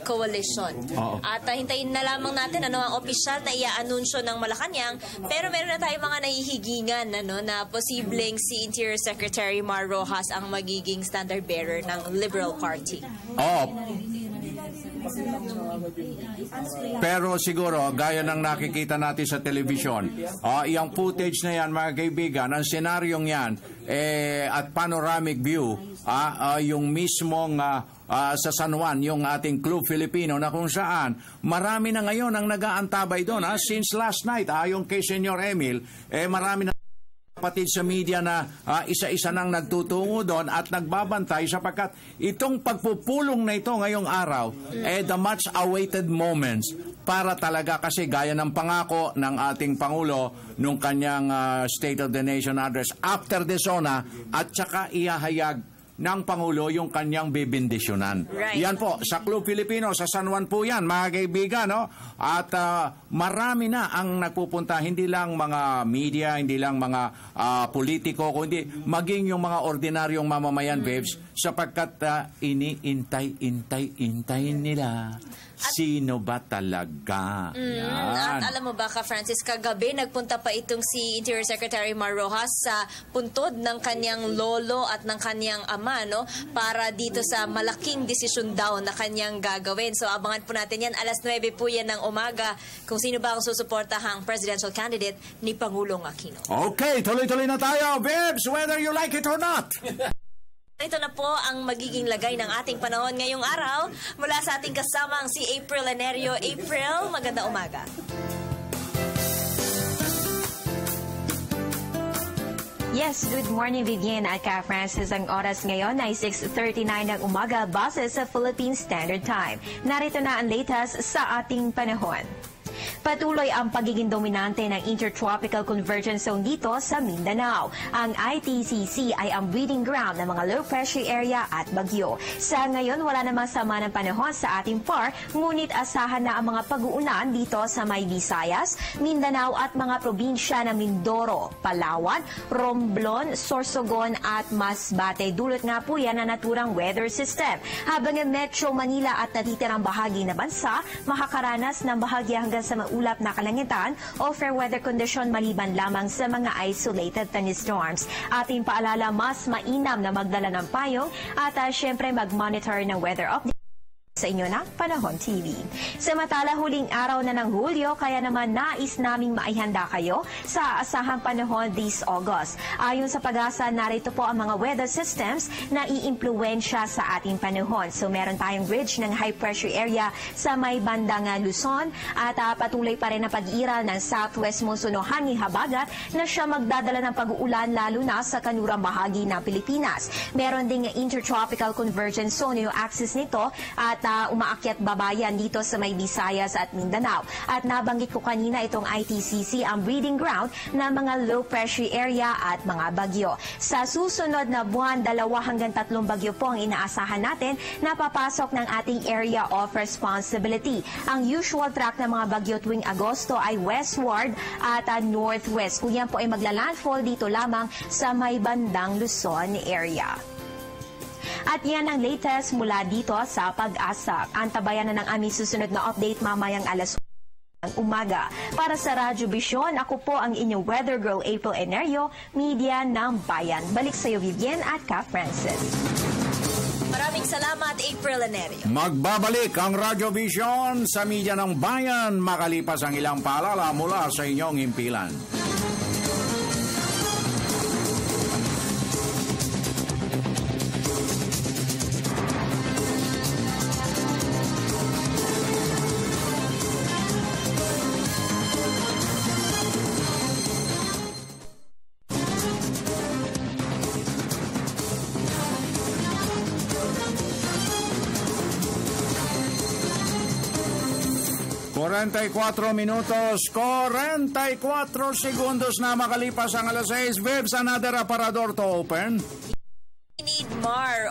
coalition. At hintayin na lamang natin ang opisyal na ia-anunsyo ng Malacanang, pero meron na tayong mga nahihigingan na posibleng si Interior Secretary Mar Rojas ang magiging standard bearer ng Liberal Party.
Pero siguro, gaya ng nakikita natin sa telebisyon, yung footage na yan, mga kaibigan, ang senaryong yan, at panoramic view, yung mismong sa San Juan, yung ating Club Filipino, na kung saan marami na ngayon ang nag-aantabay doon. Since last night, yung kay Senyor Emil, marami na kapatid sa media na isa-isa nang nagtutungo doon at nagbabantay sapagkat itong pagpupulong na ito ngayong araw the much awaited moments para talaga kasi gaya ng pangako ng ating Pangulo nung kanyang State of the Nation address after the SONA at saka ihahayag ng Pangulo yung kanyang bibindisyonan.
Right.
Yan po, sa Club Filipino, sa San Juan po yan, mga kaibigan, At marami na ang nagpupunta, hindi lang mga media, hindi lang mga politiko, kundi maging yung mga ordinaryong mamamayan, babes, sapagkat iniintay-intay nila. Sino ba talaga?
At alam mo ba, Ka Francis, kagabi nagpunta pa itong si Interior Secretary Mar Rojas sa puntod ng kanyang lolo at ng kanyang ama, para dito sa malaking desisyon daw na kanyang gagawin. So abangan po natin yan. 9:00 po yan ng umaga kung sino ba ang susuportahang presidential candidate ni Pangulong Aquino.
Okay, tuloy-tuloy na tayo, babes, whether you like it or not.
Ito na po ang magiging lagay ng ating panahon ngayong araw mula sa ating kasamang si April Enerio. April, magandang umaga.
Yes, good morning, Vivian at Ka Francis. Ang oras ngayon ay 6:39 ng umaga base sa Philippine Standard Time. Narito na ang latest sa ating panahon. Patuloy ang pagiging dominante ng Intertropical Convergence Zone dito sa Mindanao. Ang ITCC ay ang breeding ground ng mga low-pressure area at bagyo. Sa ngayon, wala namang sama ng panahon sa ating PAR, ngunit asahan na ang mga pag-uulan dito sa may Visayas, Mindanao at mga probinsya ng Mindoro, Palawan, Romblon, Sorsogon at Masbate. Dulot nga po yan na naturang weather system. Habang ang Metro Manila at natitirang bahagi na bansa, makakaranas ng bahagya hanggang sa maulap na kalangitan o fair weather condition maliban lamang sa mga isolated thunderstorms. Ating paalala, mas mainam na magdala ng payong at syempre mag-monitor ng weather update sa inyo na Panahon TV. Samantala, huling araw na ng Hulyo, kaya naman nais naming maihanda kayo sa asahang panahon this August. Ayon sa Pag-asa, narito po ang mga weather systems na iimpluwensya sa ating panahon. So meron tayong ridge ng high pressure area sa may bandang Luzon at patuloy pa rin ang pag-iral ng southwest monsoon o hanging habagat na siya magdadala ng pag-uulan lalo na sa kanurang bahagi ng Pilipinas. Meron ding intertropical convergence zone yung axis nito at umaakyat babayan dito sa may Visayas at Mindanao. At nabanggit ko kanina itong ITCC ang breeding ground ng mga low pressure area at mga bagyo. Sa susunod na buwan, 2 hanggang 3 bagyo po ang inaasahan natin na papasok ng ating area of responsibility. Ang usual track ng mga bagyo tuwing Agosto ay westward at northwest. Kung yan po ay maglalandfall dito lamang sa may bandang Luzon area. At yan ang latest mula dito sa Pag-asa. Antabayan na ng aming susunod na update mamayang alas ng umaga. Para sa Radyo Vision, ako po ang inyong weather girl April Enerio, media ng Bayan. Balik sa iyo, Vivian at Ka Francis.
Maraming salamat, April Enerio.
Magbabalik ang Radyo Vision sa media ng Bayan makalipas ang ilang paalala mula sa inyong himpilan. Minutos, 44 segundos na makalipas ang alas 6. Vibs, another aparador to open.
We need more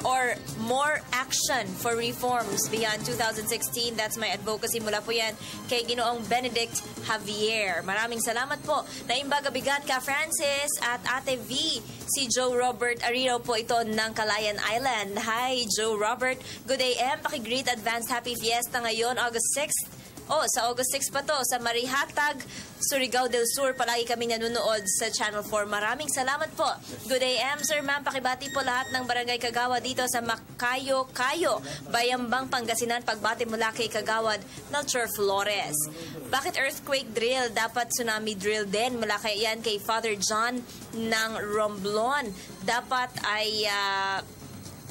action for reforms beyond 2016. That's my advocacy. Mula po yan kay Ginoong Benedict Javier. Maraming salamat po. Naimbaga bigat Ka Francis at Ate V. Si Joe Robert Ariro po ito ng Calayan Island. Hi, Joe Robert. Good day, M. Pakigreet advanced happy fiesta ngayon, August 6th. Sa August 6 pa to, sa Marihatag, Surigao del Sur. Palagi kami nanonood sa Channel 4. Maraming salamat po. Good day, M. Sir, ma'am. Pakibati po lahat ng Barangay Kagawad dito sa Makayo-Kayo, Bayambang, Pangasinan. Pagbati mula kay Kagawad, Melchor Flores. Bakit earthquake drill? Dapat tsunami drill din. Mula kay yan kay Father John ng Romblon. Dapat ay...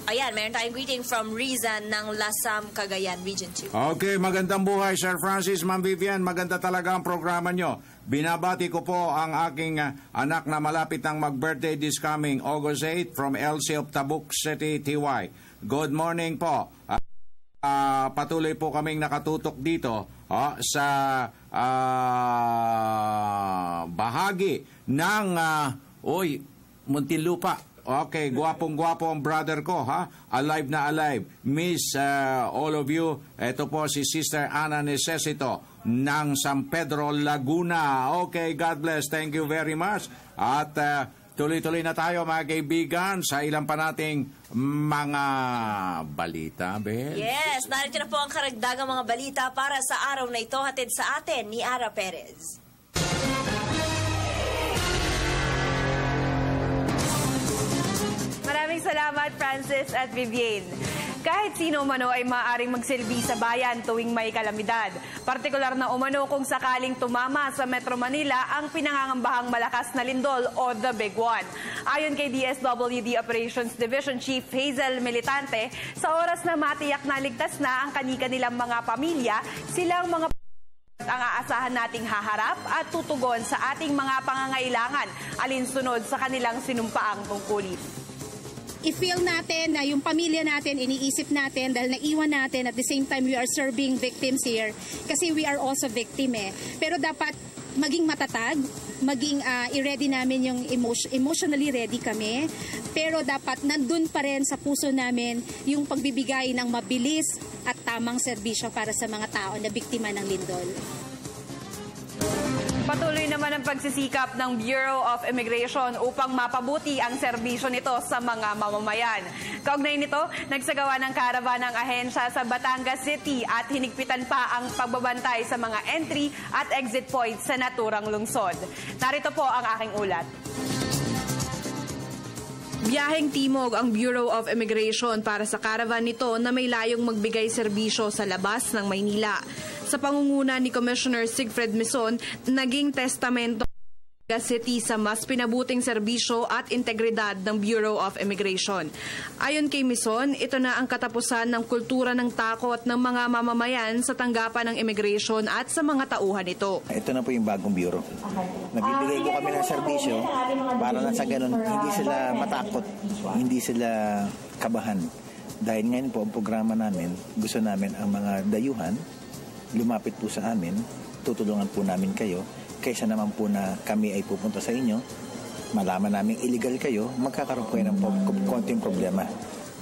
Ayan, meron tayong greeting from Rizan ng Lasam, Cagayan, Region 2.
Okay, magandang buhay, Sir Francis, Ma'am Vivian. Maganda talaga ang programa nyo. Binabati ko po ang aking anak na malapit ng mag-birthday this coming August 8 from LC of Tabuk City, TY. Good morning po. Patuloy po kaming nakatutok dito sa bahagi ng Muntinlupa. Okay, gwapong-gwapo ang brother ko, ha? Alive na alive. Miss all of you, ito po si Sister Ana Necesito ng San Pedro, Laguna. Okay, God bless. Thank you very much. At tuloy-tuloy na tayo, mga kaibigan, sa ilang pa nating mga balita, Bel.
Yes, narito na po ang karagdagang mga balita para sa araw na ito. Hatid sa atin ni Ara Perez.
Maraming salamat, Francis at Vivienne. Kahit sino umano ay maaaring magsilbi sa bayan tuwing may kalamidad. Partikular na umano kung sakaling tumama sa Metro Manila ang pinangangambahang malakas na lindol o the Big One. Ayon kay DSWD Operations Division Chief Hazel Militante, sa oras na matiyak na ligtas na ang kani-kanilang mga pamilya, silang mga ang aasahan nating haharap at tutugon sa ating mga pangangailangan alinsunod sa kanilang sinumpaang tungkulin.
I-feel natin na yung pamilya natin, iniisip natin dahil naiwan natin at the same time we are serving victims here kasi we are also victim Pero dapat maging matatag, maging i-ready namin yung emotionally ready kami. Pero dapat nandun pa rin sa puso namin yung pagbibigay ng mabilis at tamang serbisyo para sa mga tao na biktima ng lindol.
Patuloy naman ang pagsisikap ng Bureau of Immigration upang mapabuti ang serbisyo nito sa mga mamamayan. Kaugnay nito, nagsagawa ng karavan ng ahensya sa Batangas City at hinigpitan pa ang pagbabantay sa mga entry at exit points sa naturang lungsod. Narito po ang aking ulat. Biyaheng timog ang Bureau of Immigration para sa caravan nito na may layong magbigay serbisyo sa labas ng Maynila. Sa pangunguna ni Commissioner Sigfred Mison, naging testamento City sa mas pinabuting serbisyo at integridad ng Bureau of Immigration. Ayon kay Mison, ito na ang katapusan ng kultura ng takot ng mga mamamayan sa tanggapan ng immigration at sa mga tauhan nito.
Ito na po yung bagong bureau. Nagbibigay ko kami ng serbisyo para na sa ganun hindi sila matakot, hindi sila kabahan. Dahil ngayon po ang programa namin, gusto namin ang mga dayuhan lumapit po sa amin, tutulungan po namin kayo. Kaysa naman po na kami ay pupunta sa inyo, malaman namin illegal kayo, magkakaroon po ng konting problema.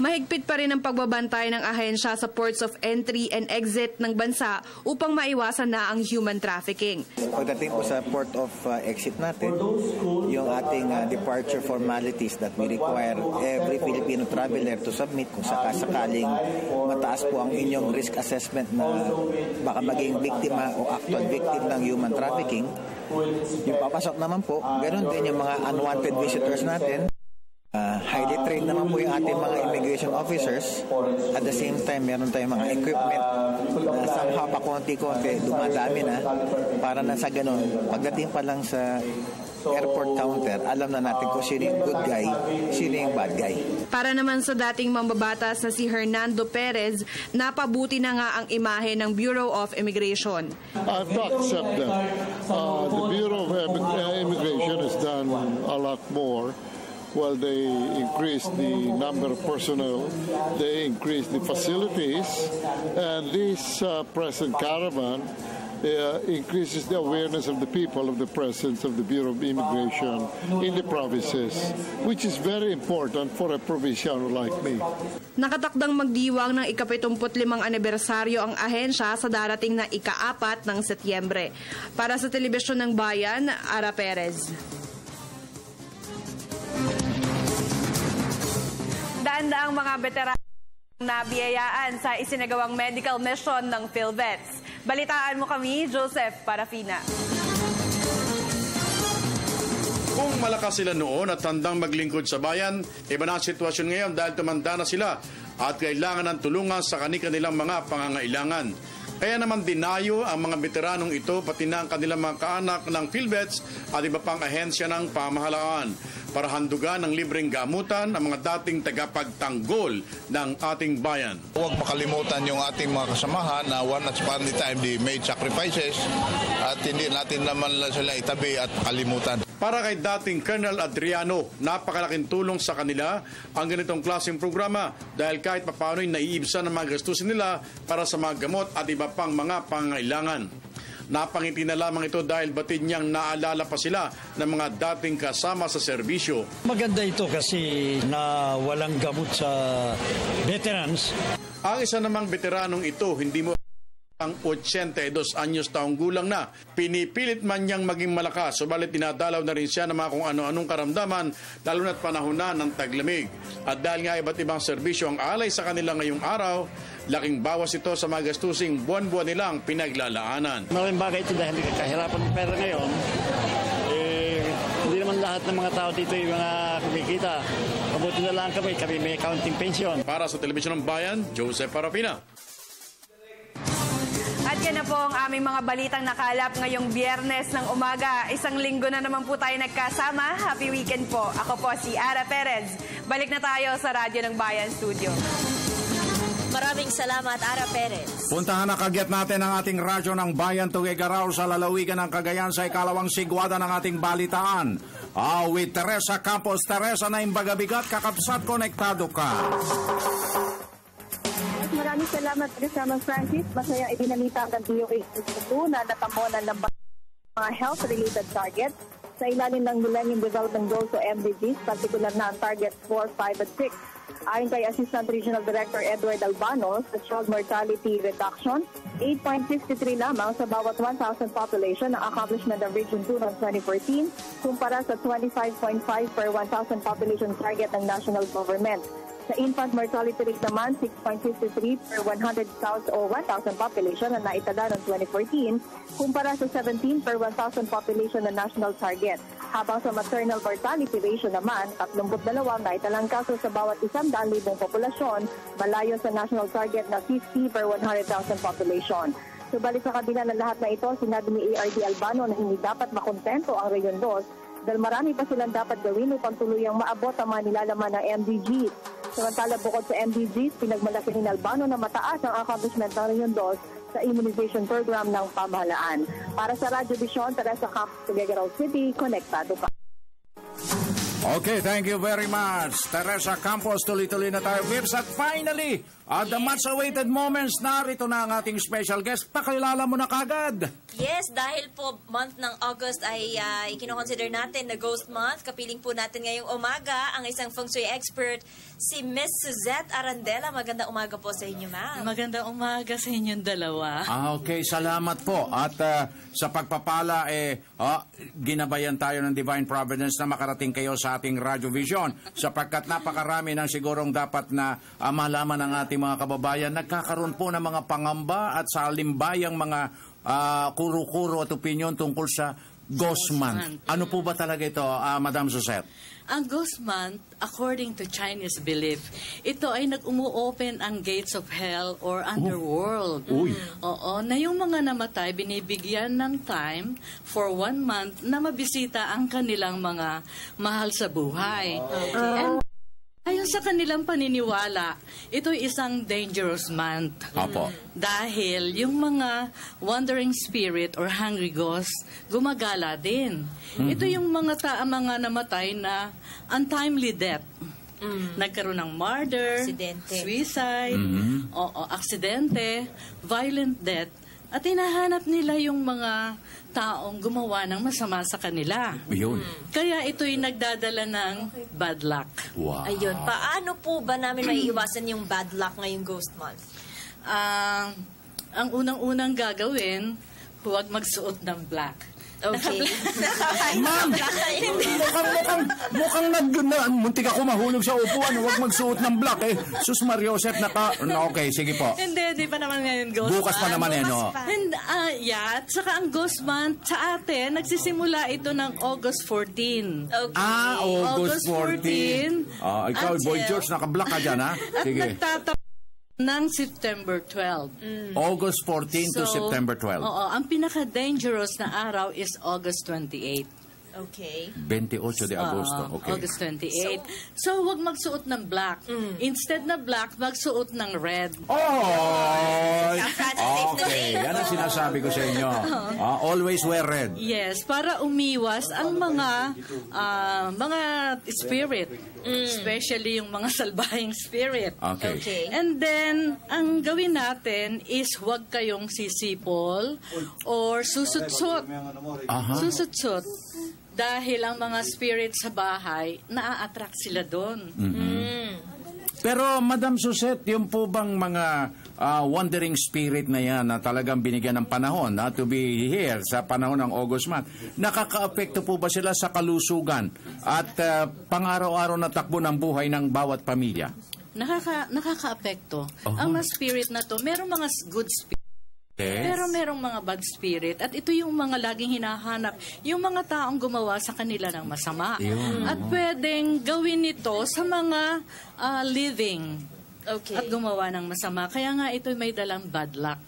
Mahigpit pa rin ang pagbabantay ng ahensya sa ports of entry and exit ng bansa upang maiwasan na ang human trafficking.
Pagdating po sa port of exit natin, yung ating departure formalities that we require every Filipino traveler to submit kung sakaling mataas po ang inyong risk assessment na baka maging biktima o actual victim ng human trafficking, yung papasok naman po, ganoon din yung mga unwanted visitors natin. Highly trained naman po yung ating mga immigration officers. At the same time, meron tayong mga equipment na somehow pa konti-konti, dumadami na para na sa ganun, pagdating pa lang sa airport counter, alam na natin kung sino yung good guy, sino yung bad guy.
Para naman sa dating mambabatas na si Hernando Perez, napabuti na nga ang imahe ng Bureau of Immigration.
I have to accept that. The Bureau of Immigration has done a lot more. Well, they increase the number of personnel, they increase the facilities, and this present caravan increases the awareness of the people of the presence of the Bureau of Immigration in the provinces, which is very important for a provinciano like me.
Nakatakdang magdiwang ng ika-75 anibersaryo ang ahensya sa darating na ika-4 ng Setyembre. Para sa Telebisyon ng Bayan, Ara Perez. Daan-daang mga veterano na biyayaan sa isinagawang medical mission ng PhilVets. Balitaan mo kami, Joseph Parafina.
Kung malakas sila noon at handang maglingkod sa bayan, iba na ang sitwasyon ngayon dahil tumanda na sila at kailangan ng tulungan sa kanilang mga pangangailangan. Kaya naman dinayo ang mga veteranong ito pati na ang kanilang mga kaanak ng PhilVets at iba pang ahensya ng pamahalaan para handugan ng libreng gamutan ang mga dating tagapagtanggol ng ating bayan.
Huwag makalimutan yung ating mga kasamahan na one at upon a time they made sacrifices at hindi natin naman sila itabi at makalimutan.
Para kay dating Colonel Adriano, napakalaking tulong sa kanila ang ganitong klaseng programa dahil kahit papaano'y naiibsan ang mga gastusin nila para sa mga gamot at iba pang mga pangailangan. Napangiti na lamang ito dahil batid niyang naalala pa sila ng mga dating kasama sa serbisyo.
Maganda ito kasi na walang gamot sa veterans.
Ang isa namang veteranong ito, hindi mo ang 82 anyos taong gulang na. Pinipilit man niyang maging malakas, subalit dinadalaw na rin siya ng mga kung ano-anong karamdaman, lalo na't panahon na ng taglamig. At dahil nga iba't ibang serbisyo ang alay sa kanila ngayong araw, laking bawas ito sa mga gastusing buwan-buwan nilang pinaglalaanan.
Maraming bagay ito dahil kahirapan ng pera ngayon. Hindi naman lahat ng mga tao dito yung mga kumikita. Mabuti na lang kami may counting pension.
Para sa Telebisyon ng Bayan, Joseph Parafina.
At yan na po ang aming mga balitang nakalap ngayong Biyernes ng umaga. Isang linggo na naman po tayo nagkasama. Happy weekend po. Ako po si Ara Perez. Balik na tayo sa Radyo ng Bayan Studio.
Maraming salamat, Ara Perez.
Puntahan na kagyat natin ang ating Radyo ng Bayan Tugigaraw sa lalawigan ng Cagayan sa ikalawang sigwada ng ating balitaan. With Teresa Campos. Teresa, na imbagabigat, kakapsat, konektado ka.
Maraming salamat, Kasama Francis. Masaya ibinalita ang DOH na natamo ng mga health-related targets sa ilalim ng Millennium Development Goals o MDGs, partikular na ang Target 4, 5 at 6. Ayon kay Assistant Regional Director Edward Albano, sa child mortality reduction, 8.53 lamang sa bawat 1,000 population ang accomplishment ng Region 2 noong 2014 kumpara sa 25.5 per 1,000 population target ng national government. Sa infant mortality rate naman, 6.53 per 100,000 o 1,000 population na naitala noong 2014 kumpara sa 17 per 1,000 population na national target. Habang sa maternal mortality ratio naman, 32 naitalang kaso sa bawat 100,000 populasyon, malayo sa national target na 50 per 100,000 population. Subalit sa kabila ng lahat na ito, sinabi ni ARD Albano na hindi dapat makontento ang Region 2 dahil marami pa silang dapat gawin upang tuluyang maabot ang mga nilalaman ng MDGs. Samantala bukod sa MDGs, pinagmalaki ni Albano na mataas ang accomplishment ng Region 2 sa immunization program ng pamahalaan. Para sa Radyo Vision, Teresa Campos, Tuguegarao City, konektado pa.
Okay, thank you very much, Teresa Campos. Tuloy-tuloy na tayo, Vips. At finally, at the much-awaited moments, narito na ang ating special guest. Pakilala mo na kagad.
Yes, dahil po month ng August ay ikinoconsider natin na Ghost Month. Kapiling po natin ngayong umaga ang isang feng shui expert, si Miss Suzette Arandela. Magandang umaga po sa inyo, ma'am.
Magandang umaga sa inyong dalawa.
Okay, salamat po. At sa pagpapala, ginabayan tayo ng Divine Providence na makarating kayo sa ating Radyo Vision sapagkat napakarami ng sigurong dapat na malaman ng ating mga kababayan. Nagkakaroon po ng mga pangamba at sa limbayang mga kuro-kuro at opinion tungkol sa Ghost Month. Ano po ba talaga ito, Madam Suzette?
Ang Ghost Month, according to Chinese belief, ito ay nag-umu-open ang gates of hell or underworld. Oo, na yung mga namatay, binibigyan ng time for 1 month na mabisita ang kanilang mga mahal sa buhay. And ayon sa kanilang paniniwala, ito'y isang dangerous month.
Opo.
Dahil yung mga wandering spirit or hungry ghost, gumagala din. Ito yung mga namatay na untimely death. Nagkaroon ng murder, suicide, aksidente, violent death. At hinahanap nila yung mga taong gumawa ng masama sa kanila.
Yun.
Kaya ito'y nagdadala ng bad luck.
Wow.
Ayun. Paano po ba namin maiiwasan yung bad luck ngayong Ghost Month?
Ang unang-unang gagawin, huwag magsuot ng black.
Okay.
Ma'am, mukhang muntik ako mahulog sa upuan. Huwag magsuot ng black eh. Sus Mariosep, okay, sige po.
Hindi pa naman ngayon Ghost
Bukas pa naman no?
Yeah, saka ang Ghost Month sa atin, nagsisimula ito ng August 14.
Okay.
August 14. Ikaw, Boy George, naka-black ka dyan, ha? Sige.
Ng September 12.
August 14 to September 12.
Oo, ang pinaka-dangerous na araw is August 28.
Okay.
28 de Agosto. Okay.
August 28. So, wag magsuot ng black. Instead na black, magsuot ng red.
Okay. Yan ang sinasabi ko sa inyo. Always wear red.
Yes, para umiwas ang mga spirit. Especially yung mga salbahing spirit.
Okay.
And then, ang gawin natin is huwag kayong sisipol or susutsot. Susutsot. Dahil ang mga spirit sa bahay, naa-attract sila doon.
Pero, Madam Suzette, yung po bang mga wandering spirit na yan na talagang binigyan ng panahon to be here sa panahon ng August month, nakaka-apekto po ba sila sa kalusugan at pang-araw-araw na takbo ng buhay ng bawat pamilya?
Nakaka-apekto. Ang mga spirit na to, merong mga good spirit. Pero merong mga bad spirit at ito yung mga laging hinahanap, yung mga taong gumawa sa kanila ng masama. At pwedeng gawin ito sa mga living at gumawa ng masama. Kaya nga ito may dalang bad luck.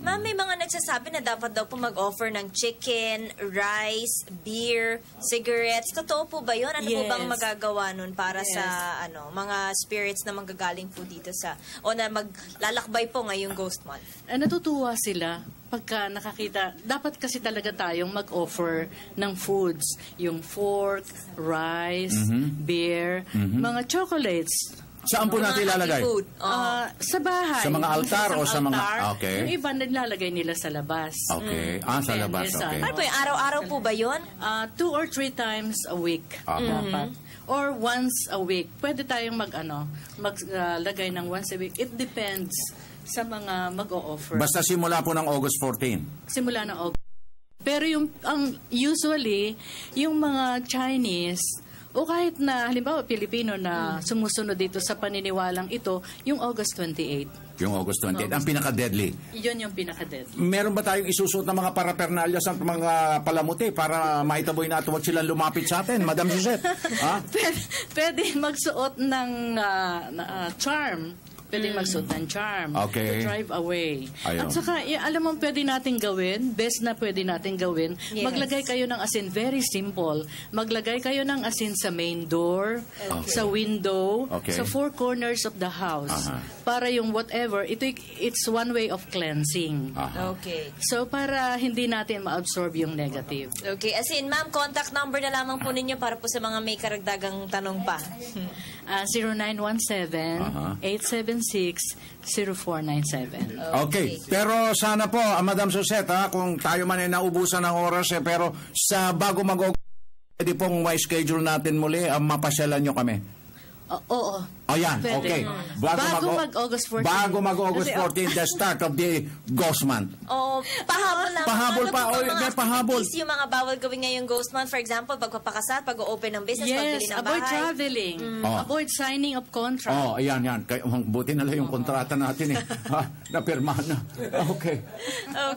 Ma'am, may mga nagsasabi na dapat daw po mag-offer ng chicken, rice, beer, cigarettes. Totoo po ba yun? Ano po bang magagawa nun para sa mga spirits na manggagaling po dito o na maglalakbay po ngayong Ghost Month?
Natutuwa sila pagka nakakita. Dapat kasi talaga tayong mag-offer ng foods. Yung fork, rice, beer, mga chocolates.
Saan po natin ilalagay?
Sa bahay.
Sa mga altar o sa mga... Okay.
Yung iba nilalagay nila sa labas.
Okay. Sa labas. Okay.
Ano po yung araw-araw po ba yun?
2 or 3 times a week. Dapat. Or once a week. Pwede tayong maglagay ng once a week. It depends sa mga mag-o-offer.
Basta simula po ng August 14.
Simula ng August. Pero usually, yung mga Chinese O kahit na, halimbawa, Pilipino na sumusunod dito sa paniniwalang ito, yung August 28.
Yung August 28, ang pinaka-deadly.
Yun yung pinaka-deadly.
Meron ba tayong isusuot ng mga paraphernalia sa mga palamuti para maitaboy na at huwag silang lumapit sa atin, Madam Suzette? Ha?
Pwede magsuot ng charm. Pwede magsuot ng charm
Okay.
to drive away.
Ayaw.
At saka, alam mo pwede natin gawin, best na pwede natin gawin,
Yes.
maglagay kayo ng asin, very simple. Maglagay kayo ng asin sa main door, sa window,
Okay.
sa four corners of the house. Para yung whatever, it's one way of cleansing.
Okay.
So, para hindi natin ma-absorb yung negative.
Okay, as in, ma'am, contact number na lamang po ninyo para po sa mga may karagdagang tanong pa.
0917-876-0497.
Okay. Pero sana po, Madam Suzette, kung tayo man ay naubusan ng oras, pero sa bago pwede pong schedule natin muli, mapasyalan nyo kami.
Oo.
O yan,
Pwede.
okay.
Bago mag-August 14.
Bago mag-August 14, the start of the Ghost Month.
Oh, pahabol lang.
Pahabol pa.
po
O,
mga
may pahabol.
activities yung mga bawal gawin ngayong Ghost Month? For example, pagpapakasal, pag-open ng business, pagbili
Yes,
ng
avoid
bahay.
traveling. Avoid signing of contract.
Oh, ayan, yan. Buti na lang yung kontrata natin eh. Napirmahan na. Okay.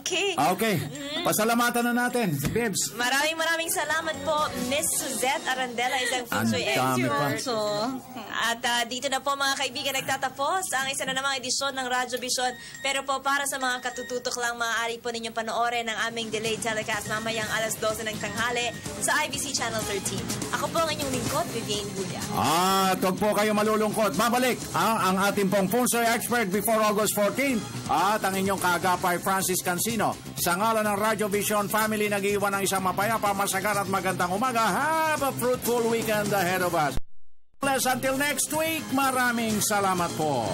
Okay.
Okay. Pasalamatan na natin, Bibs.
Maraming salamat po, Miss Suzette Arandela, isang
Ang
future
dami pa.
expert. At dito na po mga kaibigan nagtatapos ang isa na namang edisyon ng Radyo Vision. Pero po para sa mga katututok lang, maaari po ninyong panoorin ang aming delayed telecast mamayang alas 12 ng tanghali sa IBC Channel 13. Ako po ang inyong lingkod, Vivienne Bulia.
Huwag po kayo malulungkot. Babalik ang ating pong sponsor expert before August 14 at ang inyong kaagapay Francis Cancino. Sa ngalan ng Radyo Vision Family, nag-iwan ng isang mapayapa, masagan at magandang umaga. Have a fruitful weekend ahead of us. Until next week, maraming salamat po.